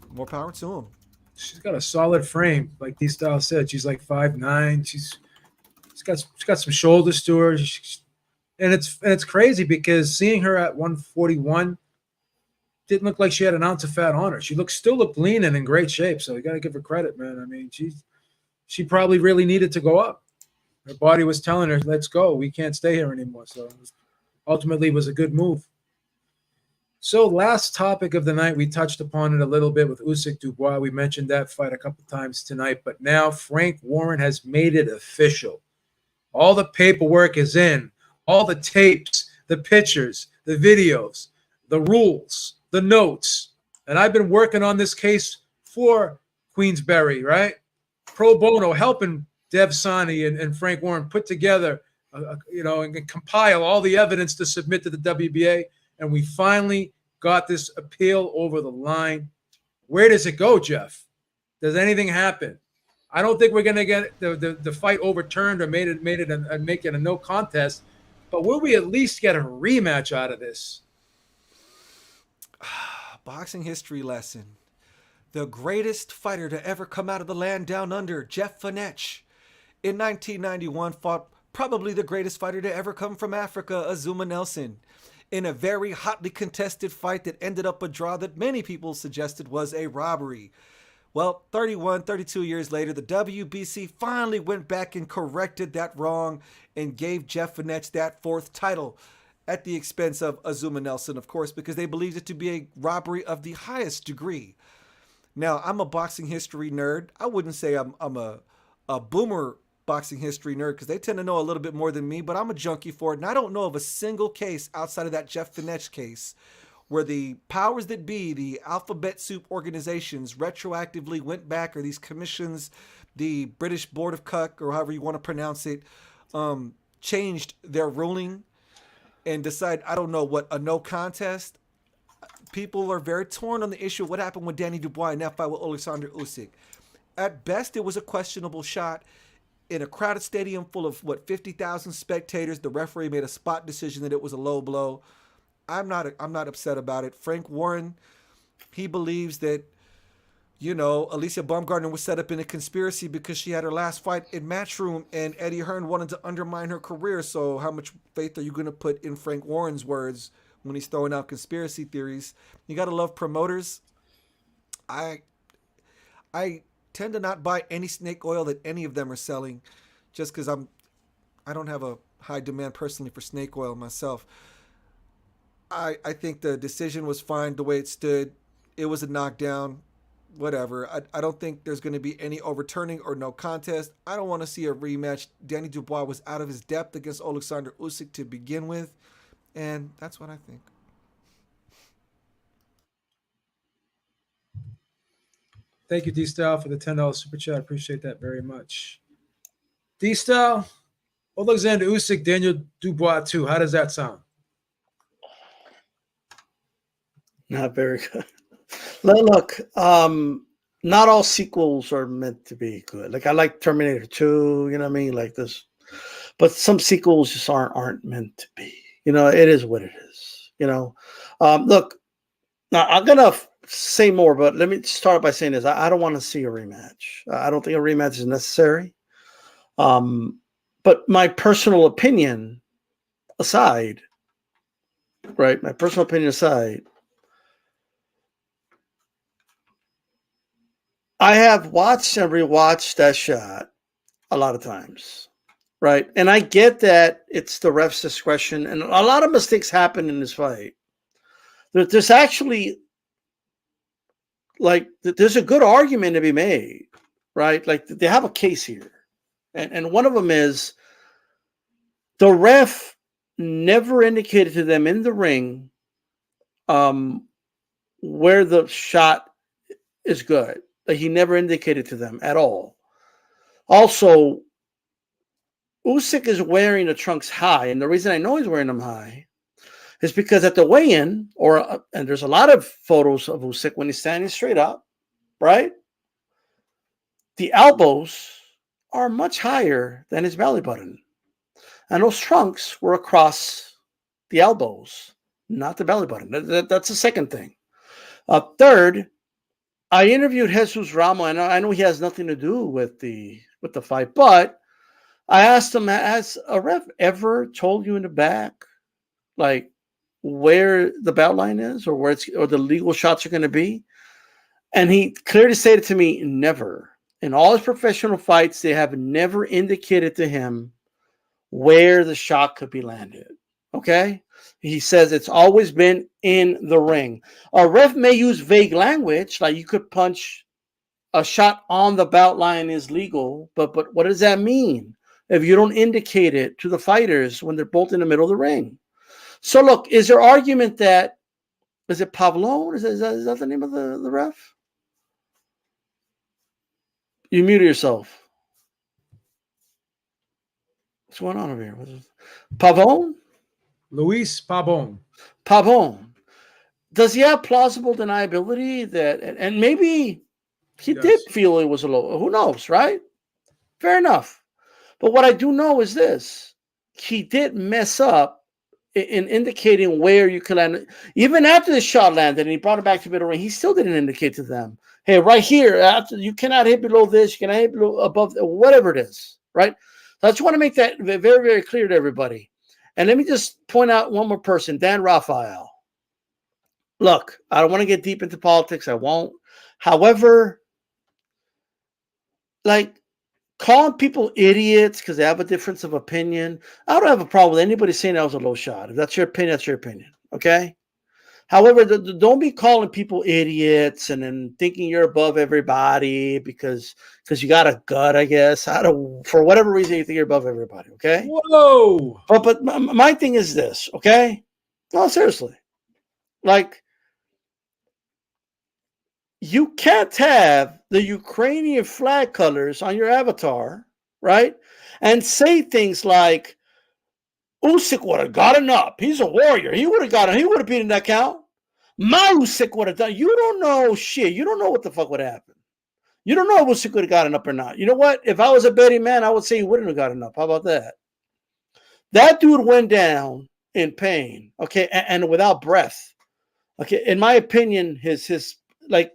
More power to him. She's got a solid frame. Like D-Style said, she's like 5'9". She's got some shoulders to her. And it's crazy because seeing her at 141, didn't look like she had an ounce of fat on her. She still looked lean and in great shape. So you got to give her credit, man. I mean, she probably really needed to go up. Her body was telling her, let's go. We can't stay here anymore. So ultimately it was a good move. So last topic of the night, we touched upon it a little bit with Usyk Dubois. We mentioned that fight a couple times tonight. But now Frank Warren has made it official. All the paperwork is in. All the tapes, the pictures, the videos, the rules, the notes. And I've been working on this case for Queensberry, right? Pro bono, helping Dev Sani and Frank Warren put together, and compile all the evidence to submit to the WBA. And we finally got this appeal over the line. Where does it go, Jeff? Does anything happen? I don't think we're going to get the fight overturned or make it a no contest. But will we at least get a rematch out of this? Boxing history lesson. The greatest fighter to ever come out of the land down under, Jeff Fenech, in 1991 fought probably the greatest fighter to ever come from Africa, Azuma Nelson, in a very hotly contested fight that ended up a draw that many people suggested was a robbery. Well, 32 years later, the WBC finally went back and corrected that wrong and gave Jeff Fenech that 4th title at the expense of Azuma Nelson, of course, because they believed it to be a robbery of the highest degree. Now, I'm a boxing history nerd. I wouldn't say I'm a boomer boxing history nerd because they tend to know a little bit more than me, but I'm a junkie for it. And I don't know of a single case outside of that Jeff Fenech case where the powers that be, the alphabet soup organizations, retroactively went back, or these commissions, the British Board of Cuck, or however you want to pronounce it, changed their ruling and decide, I don't know what, a no contest. People are very torn on the issue of what happened with Danny Dubois in that fight with Alexander Usyk. At best, it was a questionable shot. In a crowded stadium full of, 50,000 spectators, the referee made a spot decision that it was a low blow. I'm not upset about it. Frank Warren, he believes that, Alicia Baumgartner was set up in a conspiracy because she had her last fight in Matchroom and Eddie Hearn wanted to undermine her career. So how much faith are you going to put in Frank Warren's words when he's throwing out conspiracy theories? You got to love promoters. I tend to not buy any snake oil that any of them are selling just because I don't have a high demand personally for snake oil myself. I think the decision was fine the way it stood. It was a knockdown, whatever. I don't think there's going to be any overturning or no contest. I don't want to see a rematch. Danny Dubois was out of his depth against Alexander Usyk to begin with, and that's what I think. Thank you, D-Style, for the $10 super chat. I appreciate that very much. D-Style, Alexander Usyk, Daniel Dubois 2. How does that sound? Not very good. Look, not all sequels are meant to be good. Like I like Terminator 2, you know what I mean? Like this, but some sequels just aren't meant to be. It is what it is. Look, now I'm gonna say more, but let me start by saying this: I don't want to see a rematch. I don't think a rematch is necessary. But my personal opinion aside, right? My personal opinion aside. I have watched and rewatched that shot a lot of times, right? And I get that it's the ref's discretion, and a lot of mistakes happen in this fight. There's actually, there's a good argument to be made, right? Like, they have a case here. And one of them is the ref never indicated to them in the ring where the shot is good. Like, he never indicated to them at all. Also, Usyk is wearing the trunks high, and the reason I know he's wearing them high is because at the weigh-in, and there's a lot of photos of Usyk when he's standing straight up, right? The elbows are much higher than his belly button, and those trunks were across the elbows, not the belly button. That's the second thing. Third, I interviewed Jesus Ramos, and I know he has nothing to do with the fight, but I asked him, has a ref ever told you in the back, like, where the bout line is or or the legal shots are going to be? And he clearly stated to me, never. In all his professional fights, they have never indicated to him where the shot could be landed. Okay? He says it's always been in the ring. A ref may use vague language, like you could punch a shot on the bout line is legal, but what does that mean if you don't indicate it to the fighters when they're both in the middle of the ring? So look, is there argument that, is it Pavlone? Is that the name of the ref? You muted yourself. What's going on over here? Pavone? Luis Pavone. Pavone. Does he have plausible deniability that, and maybe He did feel it was a low. Who knows, right? Fair enough. But what I do know is this. He did mess up in indicating where you could land. Even after the shot landed and he brought it back to middle ring, he still didn't indicate to them, hey, right here, after you cannot hit below this, you cannot hit below above, whatever it is, right? So I just want to make that very, very clear to everybody. And let me just point out one more person, Dan Rafael. Look, I don't want to get deep into politics. I won't. However, like, calling people idiots because they have a difference of opinion, I don't have a problem with anybody saying that was a low shot. If that's your opinion, that's your opinion. Okay? However, don't be calling people idiots and then thinking you're above everybody because you got a gut, I guess. For whatever reason, you think you're above everybody. Okay? Whoa! But my thing is this, okay? No, seriously. Like, you can't have the Ukrainian flag colors on your avatar, right? And say things like, Usyk would have gotten up. He's a warrior. He would have gotten. He would have beaten that count. My Usyk would have done. You don't know shit. You don't know what the fuck would happen. You don't know if Usyk would have gotten up or not. You know what? If I was a betting man, I would say he wouldn't have gotten up. How about that? That dude went down in pain, okay, and without breath. Okay, in my opinion, his like,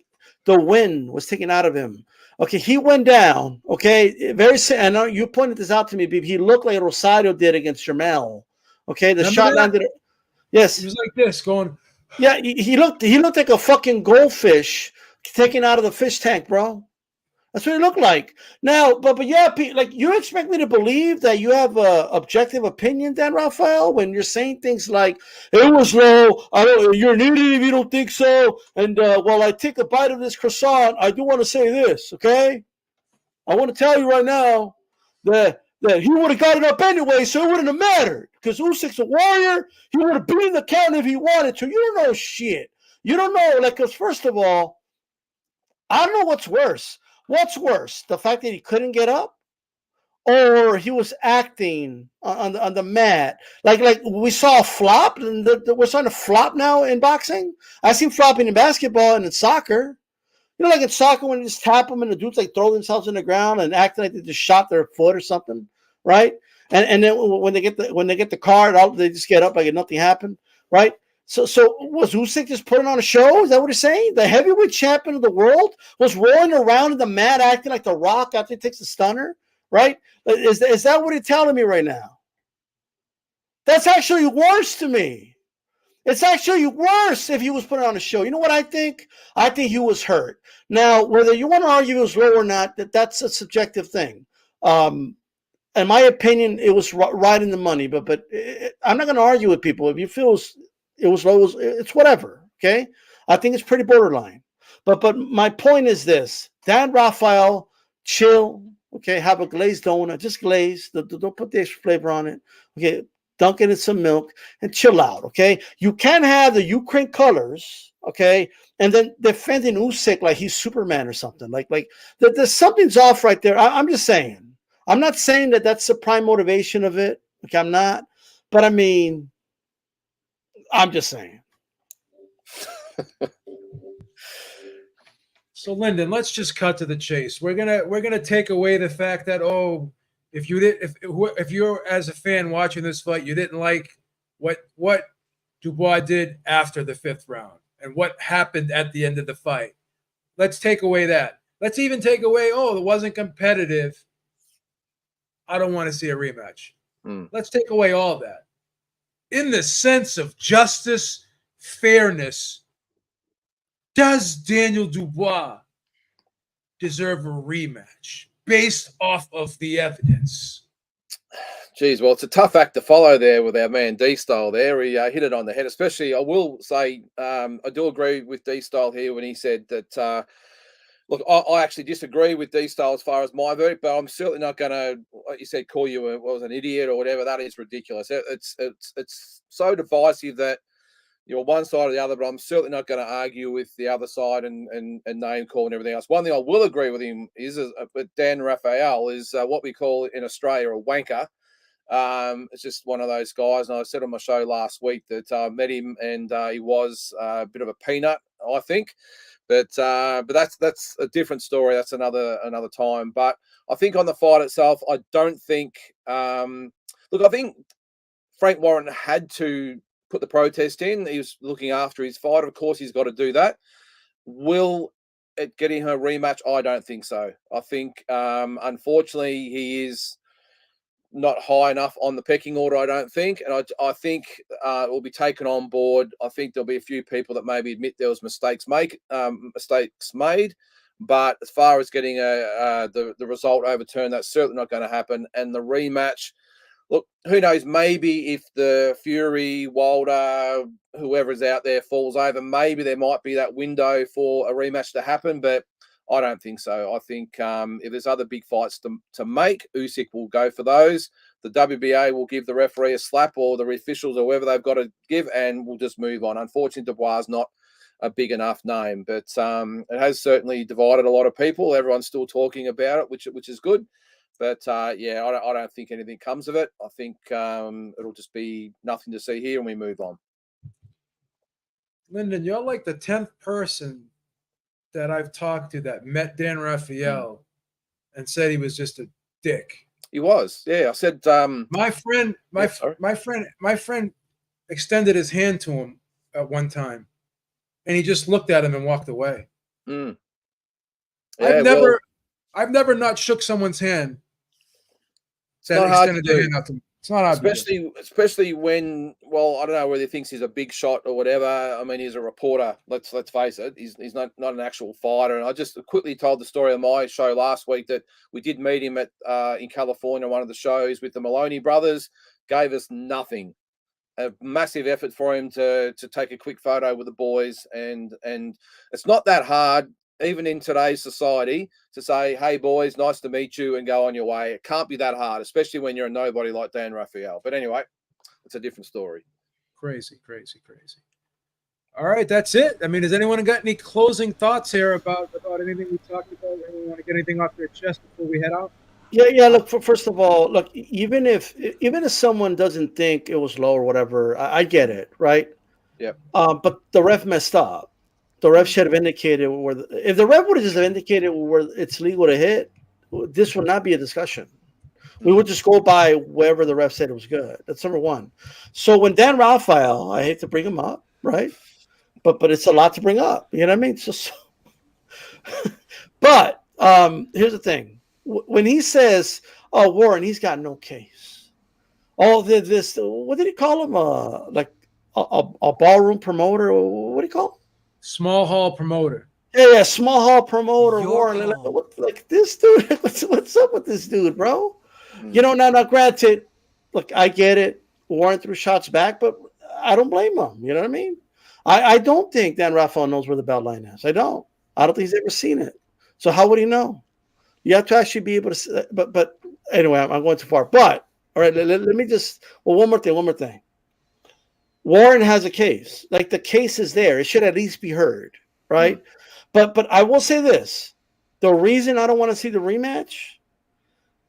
the wind was taken out of him. Okay, he went down. Okay, I know you pointed this out to me, BB. He looked like Rosario did against Jamel. Okay, the shot landed. Yes, he was like this, going. Yeah, he looked like a fucking goldfish taken out of the fish tank, bro. That's what he looked like. Now, but yeah, like, you expect me to believe that you have a objective opinion, Dan Rafael, when you're saying things like, it was low, you're an idiot if you don't think so, and while I take a bite of this croissant, I do want to say this, okay? I want to tell you right now that he would have got it up anyway, so it wouldn't have mattered, because Usyk's a warrior. He would have beaten the count if he wanted to. You don't know shit. You don't know, like, because first of all, I don't know what's worse. What's worse, the fact that he couldn't get up, or he was acting on the mat? Like we saw a flop, and we're starting to flop now in boxing. I seen flopping in basketball and in soccer. You know, like in soccer when you just tap them and the dudes like throw themselves in the ground and acting like they just shot their foot or something, right? And then when they get the card, they just get up like nothing happened, right? So was Usyk just putting on a show? Is that what you're saying? The heavyweight champion of the world was rolling around in the mat acting like The Rock after he takes a stunner, right? Is that what you're telling me right now? That's actually worse to me. It's actually worse if he was putting on a show. You know what I think? I think he was hurt. Now, whether you want to argue he was low or not, that's a subjective thing. In my opinion, it was right in the money. But I'm not going to argue with people. If you feel it was low, it's whatever. Okay, I think it's pretty borderline. But my point is this: Dan Rafael, chill. Okay, have a glazed donut, just glazed. Don't put the extra flavor on it. Okay, dunk it in some milk and chill out. Okay, you can't have the Ukraine colors. Okay, and then defending Usyk like he's Superman or something. Like there's something's off right there. I'm just saying. I'm not saying that that's the prime motivation of it. Okay, I'm not. But I mean, I'm just saying. So, Lyndon, let's just cut to the chase. We're gonna take away the fact that, if you're as a fan watching this fight, you didn't like what Dubois did after the 5th round and what happened at the end of the fight. Let's take away that. Let's even take away, it wasn't competitive. I don't want to see a rematch. Let's take away all that. In the sense of justice, fairness, does Daniel Dubois deserve a rematch based off of the evidence? Geez, well, it's a tough act to follow there with our man D-Style there. He hit it on the head, especially, I will say, I do agree with D-Style here when he said that, look, I actually disagree with D-Style as far as my verdict, but I'm certainly not going to, like you said, call you an idiot or whatever. That is ridiculous. It's so divisive that you're one side or the other, but I'm certainly not going to argue with the other side and name call and everything else. One thing I will agree with him is, with Dan Rafael, is what we call in Australia a wanker. It's just one of those guys, and I said on my show last week that I met him and he was a bit of a peanut. I think. But that's a different story. That's another time. But I think on the fight itself, I don't think. Look, I think Frank Warren had to put the protest in. He was looking after his fight. Of course, he's got to do that. Will it getting her rematch? I don't think so. I think, unfortunately, he is not high enough on the pecking order, I don't think. And I think it will be taken on board. I think there'll be a few people that maybe admit there was mistakes made. But as far as getting the result overturned, that's certainly not going to happen. And the rematch, look, who knows? Maybe if the Fury, Wilder, whoever is out there falls over, maybe there might be that window for a rematch to happen. But I don't think so. I think if there's other big fights to make, Usyk will go for those. The WBA will give the referee a slap, or the officials, or whoever they've got to give, and we'll just move on. Unfortunately, Dubois is not a big enough name, but it has certainly divided a lot of people. Everyone's still talking about it, which is good. But I don't think anything comes of it. I think it'll just be nothing to see here, and we move on. Lyndon, you're like the 10th person that I've talked to that met Dan Rafael and said he was just a dick. He was, yeah. I said my friend extended his hand to him at one time, and he just looked at him and walked away. Yeah, I've never not shook someone's hand. That extended their hand out to him. It's not hard, especially when, well, I don't know whether he thinks he's a big shot or whatever. I mean, he's a reporter. Let's face it. He's not an actual fighter. And I just quickly told the story on my show last week that we did meet him at in California, one of the shows with the Maloney brothers. Gave us nothing. A massive effort for him to take a quick photo with the boys, and it's not that hard, even in today's society, to say, hey, boys, nice to meet you, and go on your way. It can't be that hard, especially when you're a nobody like Dan Rafael. But anyway, it's a different story. Crazy. All right, that's it. I mean, has anyone got any closing thoughts here about anything we talked about? Anyone want to get anything off their chest before we head out? Yeah. Look, first of all, look, even if someone doesn't think it was low or whatever, I get it, right? Yeah. But the ref messed up. The ref should have indicated if the ref would have just indicated where it's legal to hit, this would not be a discussion. We would just go by wherever the ref said it was good. That's number one. So when Dan Rafael, I hate to bring him up, right? But it's a lot to bring up. You know what I mean? But here's the thing. When he says, "Oh, Warren, he's got no case," all this, what did he call him? Like a ballroom promoter? What do you call him? Small hall promoter. Yeah, small hall promoter. Warren, like this dude. What's up with this dude, bro? You know, now granted, look, I get it. Warren threw shots back, but I don't blame him. You know what I mean? I don't think Dan Rafael knows where the belt line is. I don't think he's ever seen it. So how would he know? You have to actually be able to. But anyway, I'm going too far. But all right, let me just. Well, one more thing. Warren has a case. Like, the case is there. It should at least be heard, right? Mm-hmm. But I will say this. The reason I don't want to see the rematch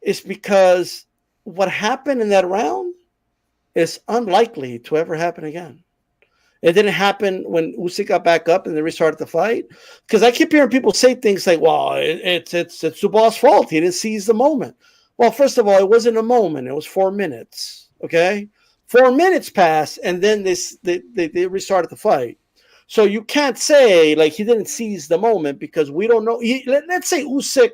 is because what happened in that round is unlikely to ever happen again. It didn't happen when Usyk got back up and they restarted the fight. Because I keep hearing people say things like, well, it's Dubois' fault. He didn't seize the moment. Well, first of all, it wasn't a moment. It was 4 minutes, okay? 4 minutes passed, and then they restarted the fight. So you can't say, like, he didn't seize the moment, because we don't know. Let's say Usyk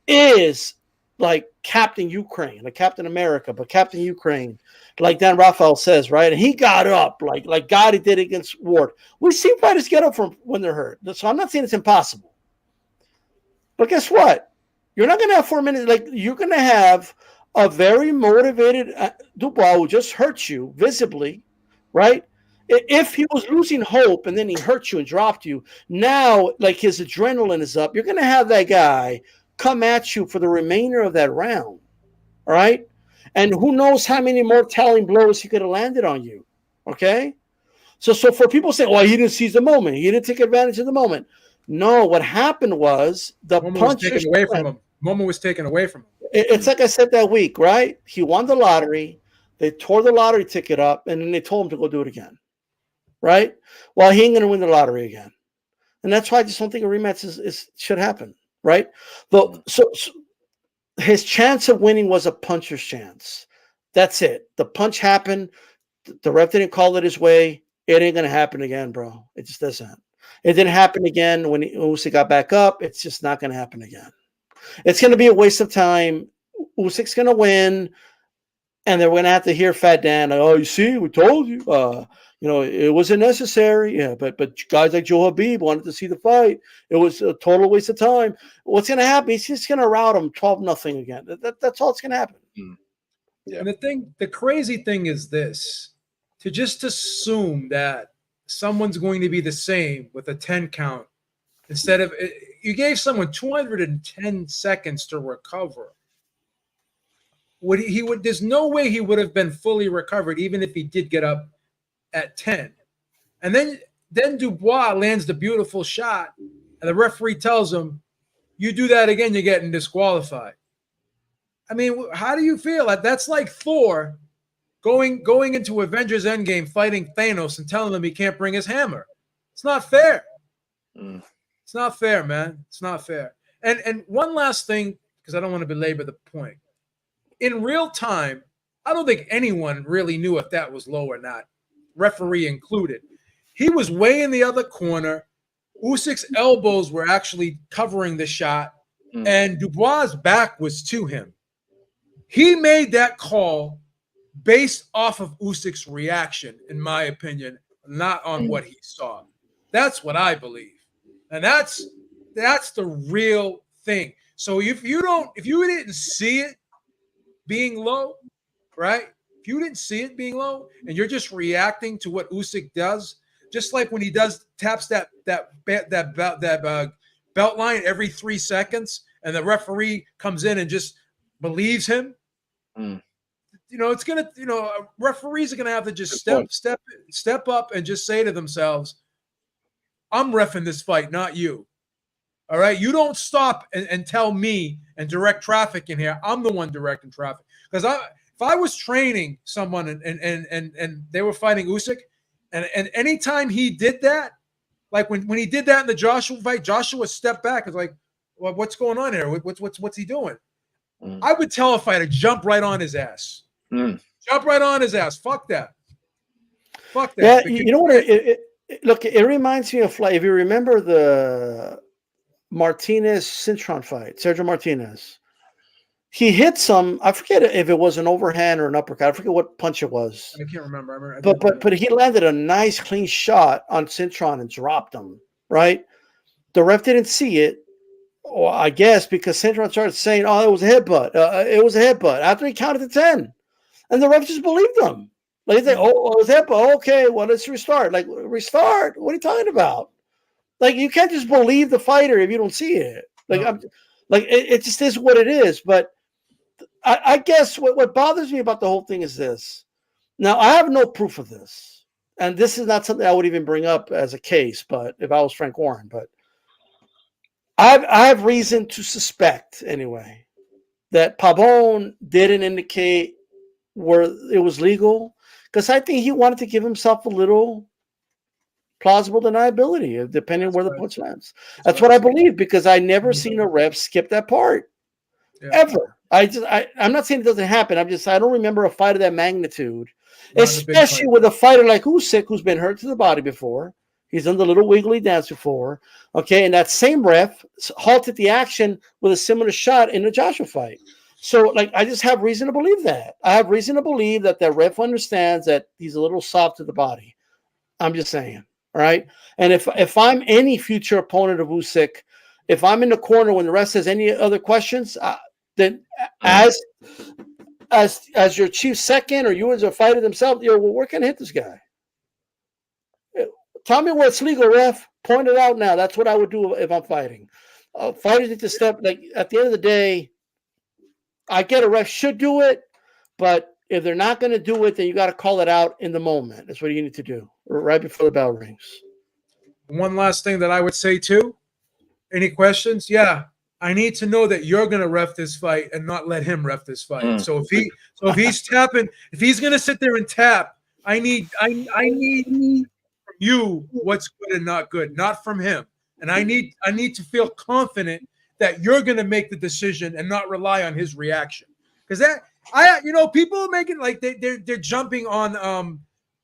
is, like, Captain Ukraine, like Captain America, but Captain Ukraine, like Dan Rafael says, right? And he got up, like God, he did against Ward. We see fighters get up from when they're hurt. So I'm not saying it's impossible. But guess what? You're not going to have 4 minutes. Like, you're going to have a very motivated Dubois who just hurt you visibly, right? If he was losing hope and then he hurt you and dropped you, now, like, his adrenaline is up. You're going to have that guy come at you for the remainder of that round, all right? And who knows how many more telling blows he could have landed on you, okay? So for people saying, well, he didn't seize the moment. He didn't take advantage of the moment. No, what happened was the punch was taken away from him. Moment was taken away from him. It's like I said that week, right? He won the lottery. They tore the lottery ticket up, and then they told him to go do it again, right? Well, he ain't going to win the lottery again. And that's why I just don't think a rematch should happen, right? But so his chance of winning was a puncher's chance. That's it. The punch happened. The ref didn't call it his way. It ain't gonna happen again, bro. It just doesn't. It didn't happen again when Usyk got back up. It's just not gonna happen again. It's gonna be a waste of time. Usyk's gonna win, and they're gonna have to hear Fat Dan like, "Oh, you see, we told you. It wasn't necessary. Yeah, but guys like Joe Habib wanted to see the fight. It was a total waste of time." What's gonna happen? He's just gonna rout him 12-0 again. That's all that's gonna happen. Yeah. And the crazy thing is this: to just assume that someone's going to be the same with a 10 count instead of you gave someone 210 seconds to recover. There's no way he would have been fully recovered even if he did get up at 10. And then Dubois lands the beautiful shot, and the referee tells him, "You do that again, you're getting disqualified." I mean, how do you feel? That's like Thor going into Avengers Endgame fighting Thanos and telling him he can't bring his hammer. It's not fair. It's not fair, man. It's not fair. And one last thing, because I don't want to belabor the point. In real time, I don't think anyone really knew if that was low or not, referee included. He was way in the other corner. Usyk's elbows were actually covering the shot, and Dubois' back was to him. He made that call based off of Usyk's reaction, in my opinion, not on what he saw. That's what I believe. And that's the real thing. So if you didn't see it being low, right? If you didn't see it being low and you're just reacting to what Usyk does, just like when he taps that belt line every 3 seconds, and the referee comes in and just believes him. It's gonna. Referees are gonna have to just step up and just say to themselves, "I'm reffing this fight, not you. All right, you don't stop and tell me and direct traffic in here. I'm the one directing traffic. Because if I was training someone and they were fighting Usyk, and anytime he did that, like when he did that in the Joshua fight, Joshua stepped back. It's like, well, what's going on here? What's he doing? I would tell a fighter, jump right on his ass. Jump right on his ass. Fuck that. Fuck that. Yeah, you know what? Look, it reminds me of, like, if you remember the Martinez Cintron fight, Sergio Martinez. He hit some. I forget if it was an overhand or an uppercut. I forget what punch it was. I can't remember. But he landed a nice clean shot on Cintron and dropped him. Right. The ref didn't see it. Well, I guess because Cintron started saying, "Oh, it was a headbutt. It was a headbutt." After he counted to 10, and the ref just believed him. Like he said, "Oh, it was a headbutt. Okay, well, let's restart." Like, restart? What are you talking about? Like, you can't just believe the fighter if you don't see it. Like, it just is what it is. But I guess what bothers me about the whole thing is this. Now, I have no proof of this, and this is not something I would even bring up as a case. But if I was Frank Warren, but I have reason to suspect, anyway, that Pavone didn't indicate where it was legal, because I think he wanted to give himself a little plausible deniability, depending on where the punch lands. That's what I believe, because I never seen a ref skip that part, ever. I'm not saying it doesn't happen. I don't remember a fight of that magnitude, especially with a fighter like Usyk, who's been hurt to the body before. He's done the little wiggly dance before. Okay, and that same ref halted the action with a similar shot in the Joshua fight. So, like, I just have reason to believe that. I have reason to believe that the ref understands that he's a little soft to the body. I'm just saying. All right. And if I'm any future opponent of Usyk, if I'm in the corner when the ref says any other questions, then as your chief second, or you as a fighter themselves, well, where can I hit this guy? Tell me what's legal, ref. Point it out now. That's what I would do if I'm fighting. Fighters need to step. Like, at the end of the day, I get a ref should do it, but if they're not going to do it, then you got to call it out in the moment. That's what you need to do, right before the bell rings. One last thing that I would say too. Any questions? Yeah, I need to know that you're going to ref this fight and not let him ref this fight. So if he's tapping, if he's going to sit there and tap, I need from you what's good and not good, not from him. And I need to feel confident that you're going to make the decision and not rely on his reaction. Because people are making like they're jumping on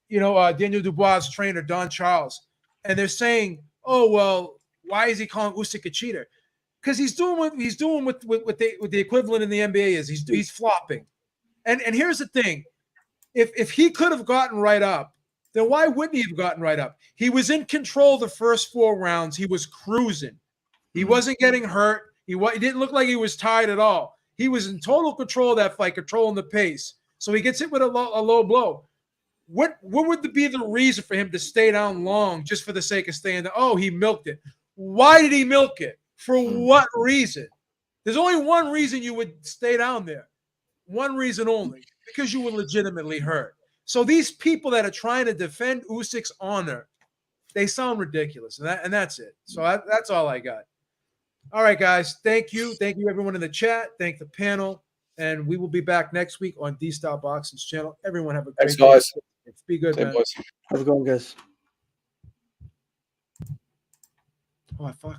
Daniel Dubois' trainer Don Charles, and they're saying, oh well, why is he calling Usyk a cheater? Because he's doing what the equivalent in the NBA is. He's flopping. And here's the thing. If he could have gotten right up, then why wouldn't he have gotten right up? He was in control the first 4 rounds. He was cruising. He wasn't getting hurt. He didn't look like he was tired at all. He was in total control of that fight, controlling the pace. So he gets hit with a low blow. What would be the reason for him to stay down long just for the sake of staying down? Oh, he milked it. Why did he milk it? For what reason? There's only one reason you would stay down there. One reason only. Because you were legitimately hurt. So these people that are trying to defend Usyk's honor, they sound ridiculous. And that's it. So that's all I got. All right, guys. Thank you. Thank you, everyone in the chat. Thank the panel. And we will be back next week on D-Style Boxing's channel. Everyone have a great day. Thanks, guys. Be good, man. Have a good one, guys. Oh, I fuck.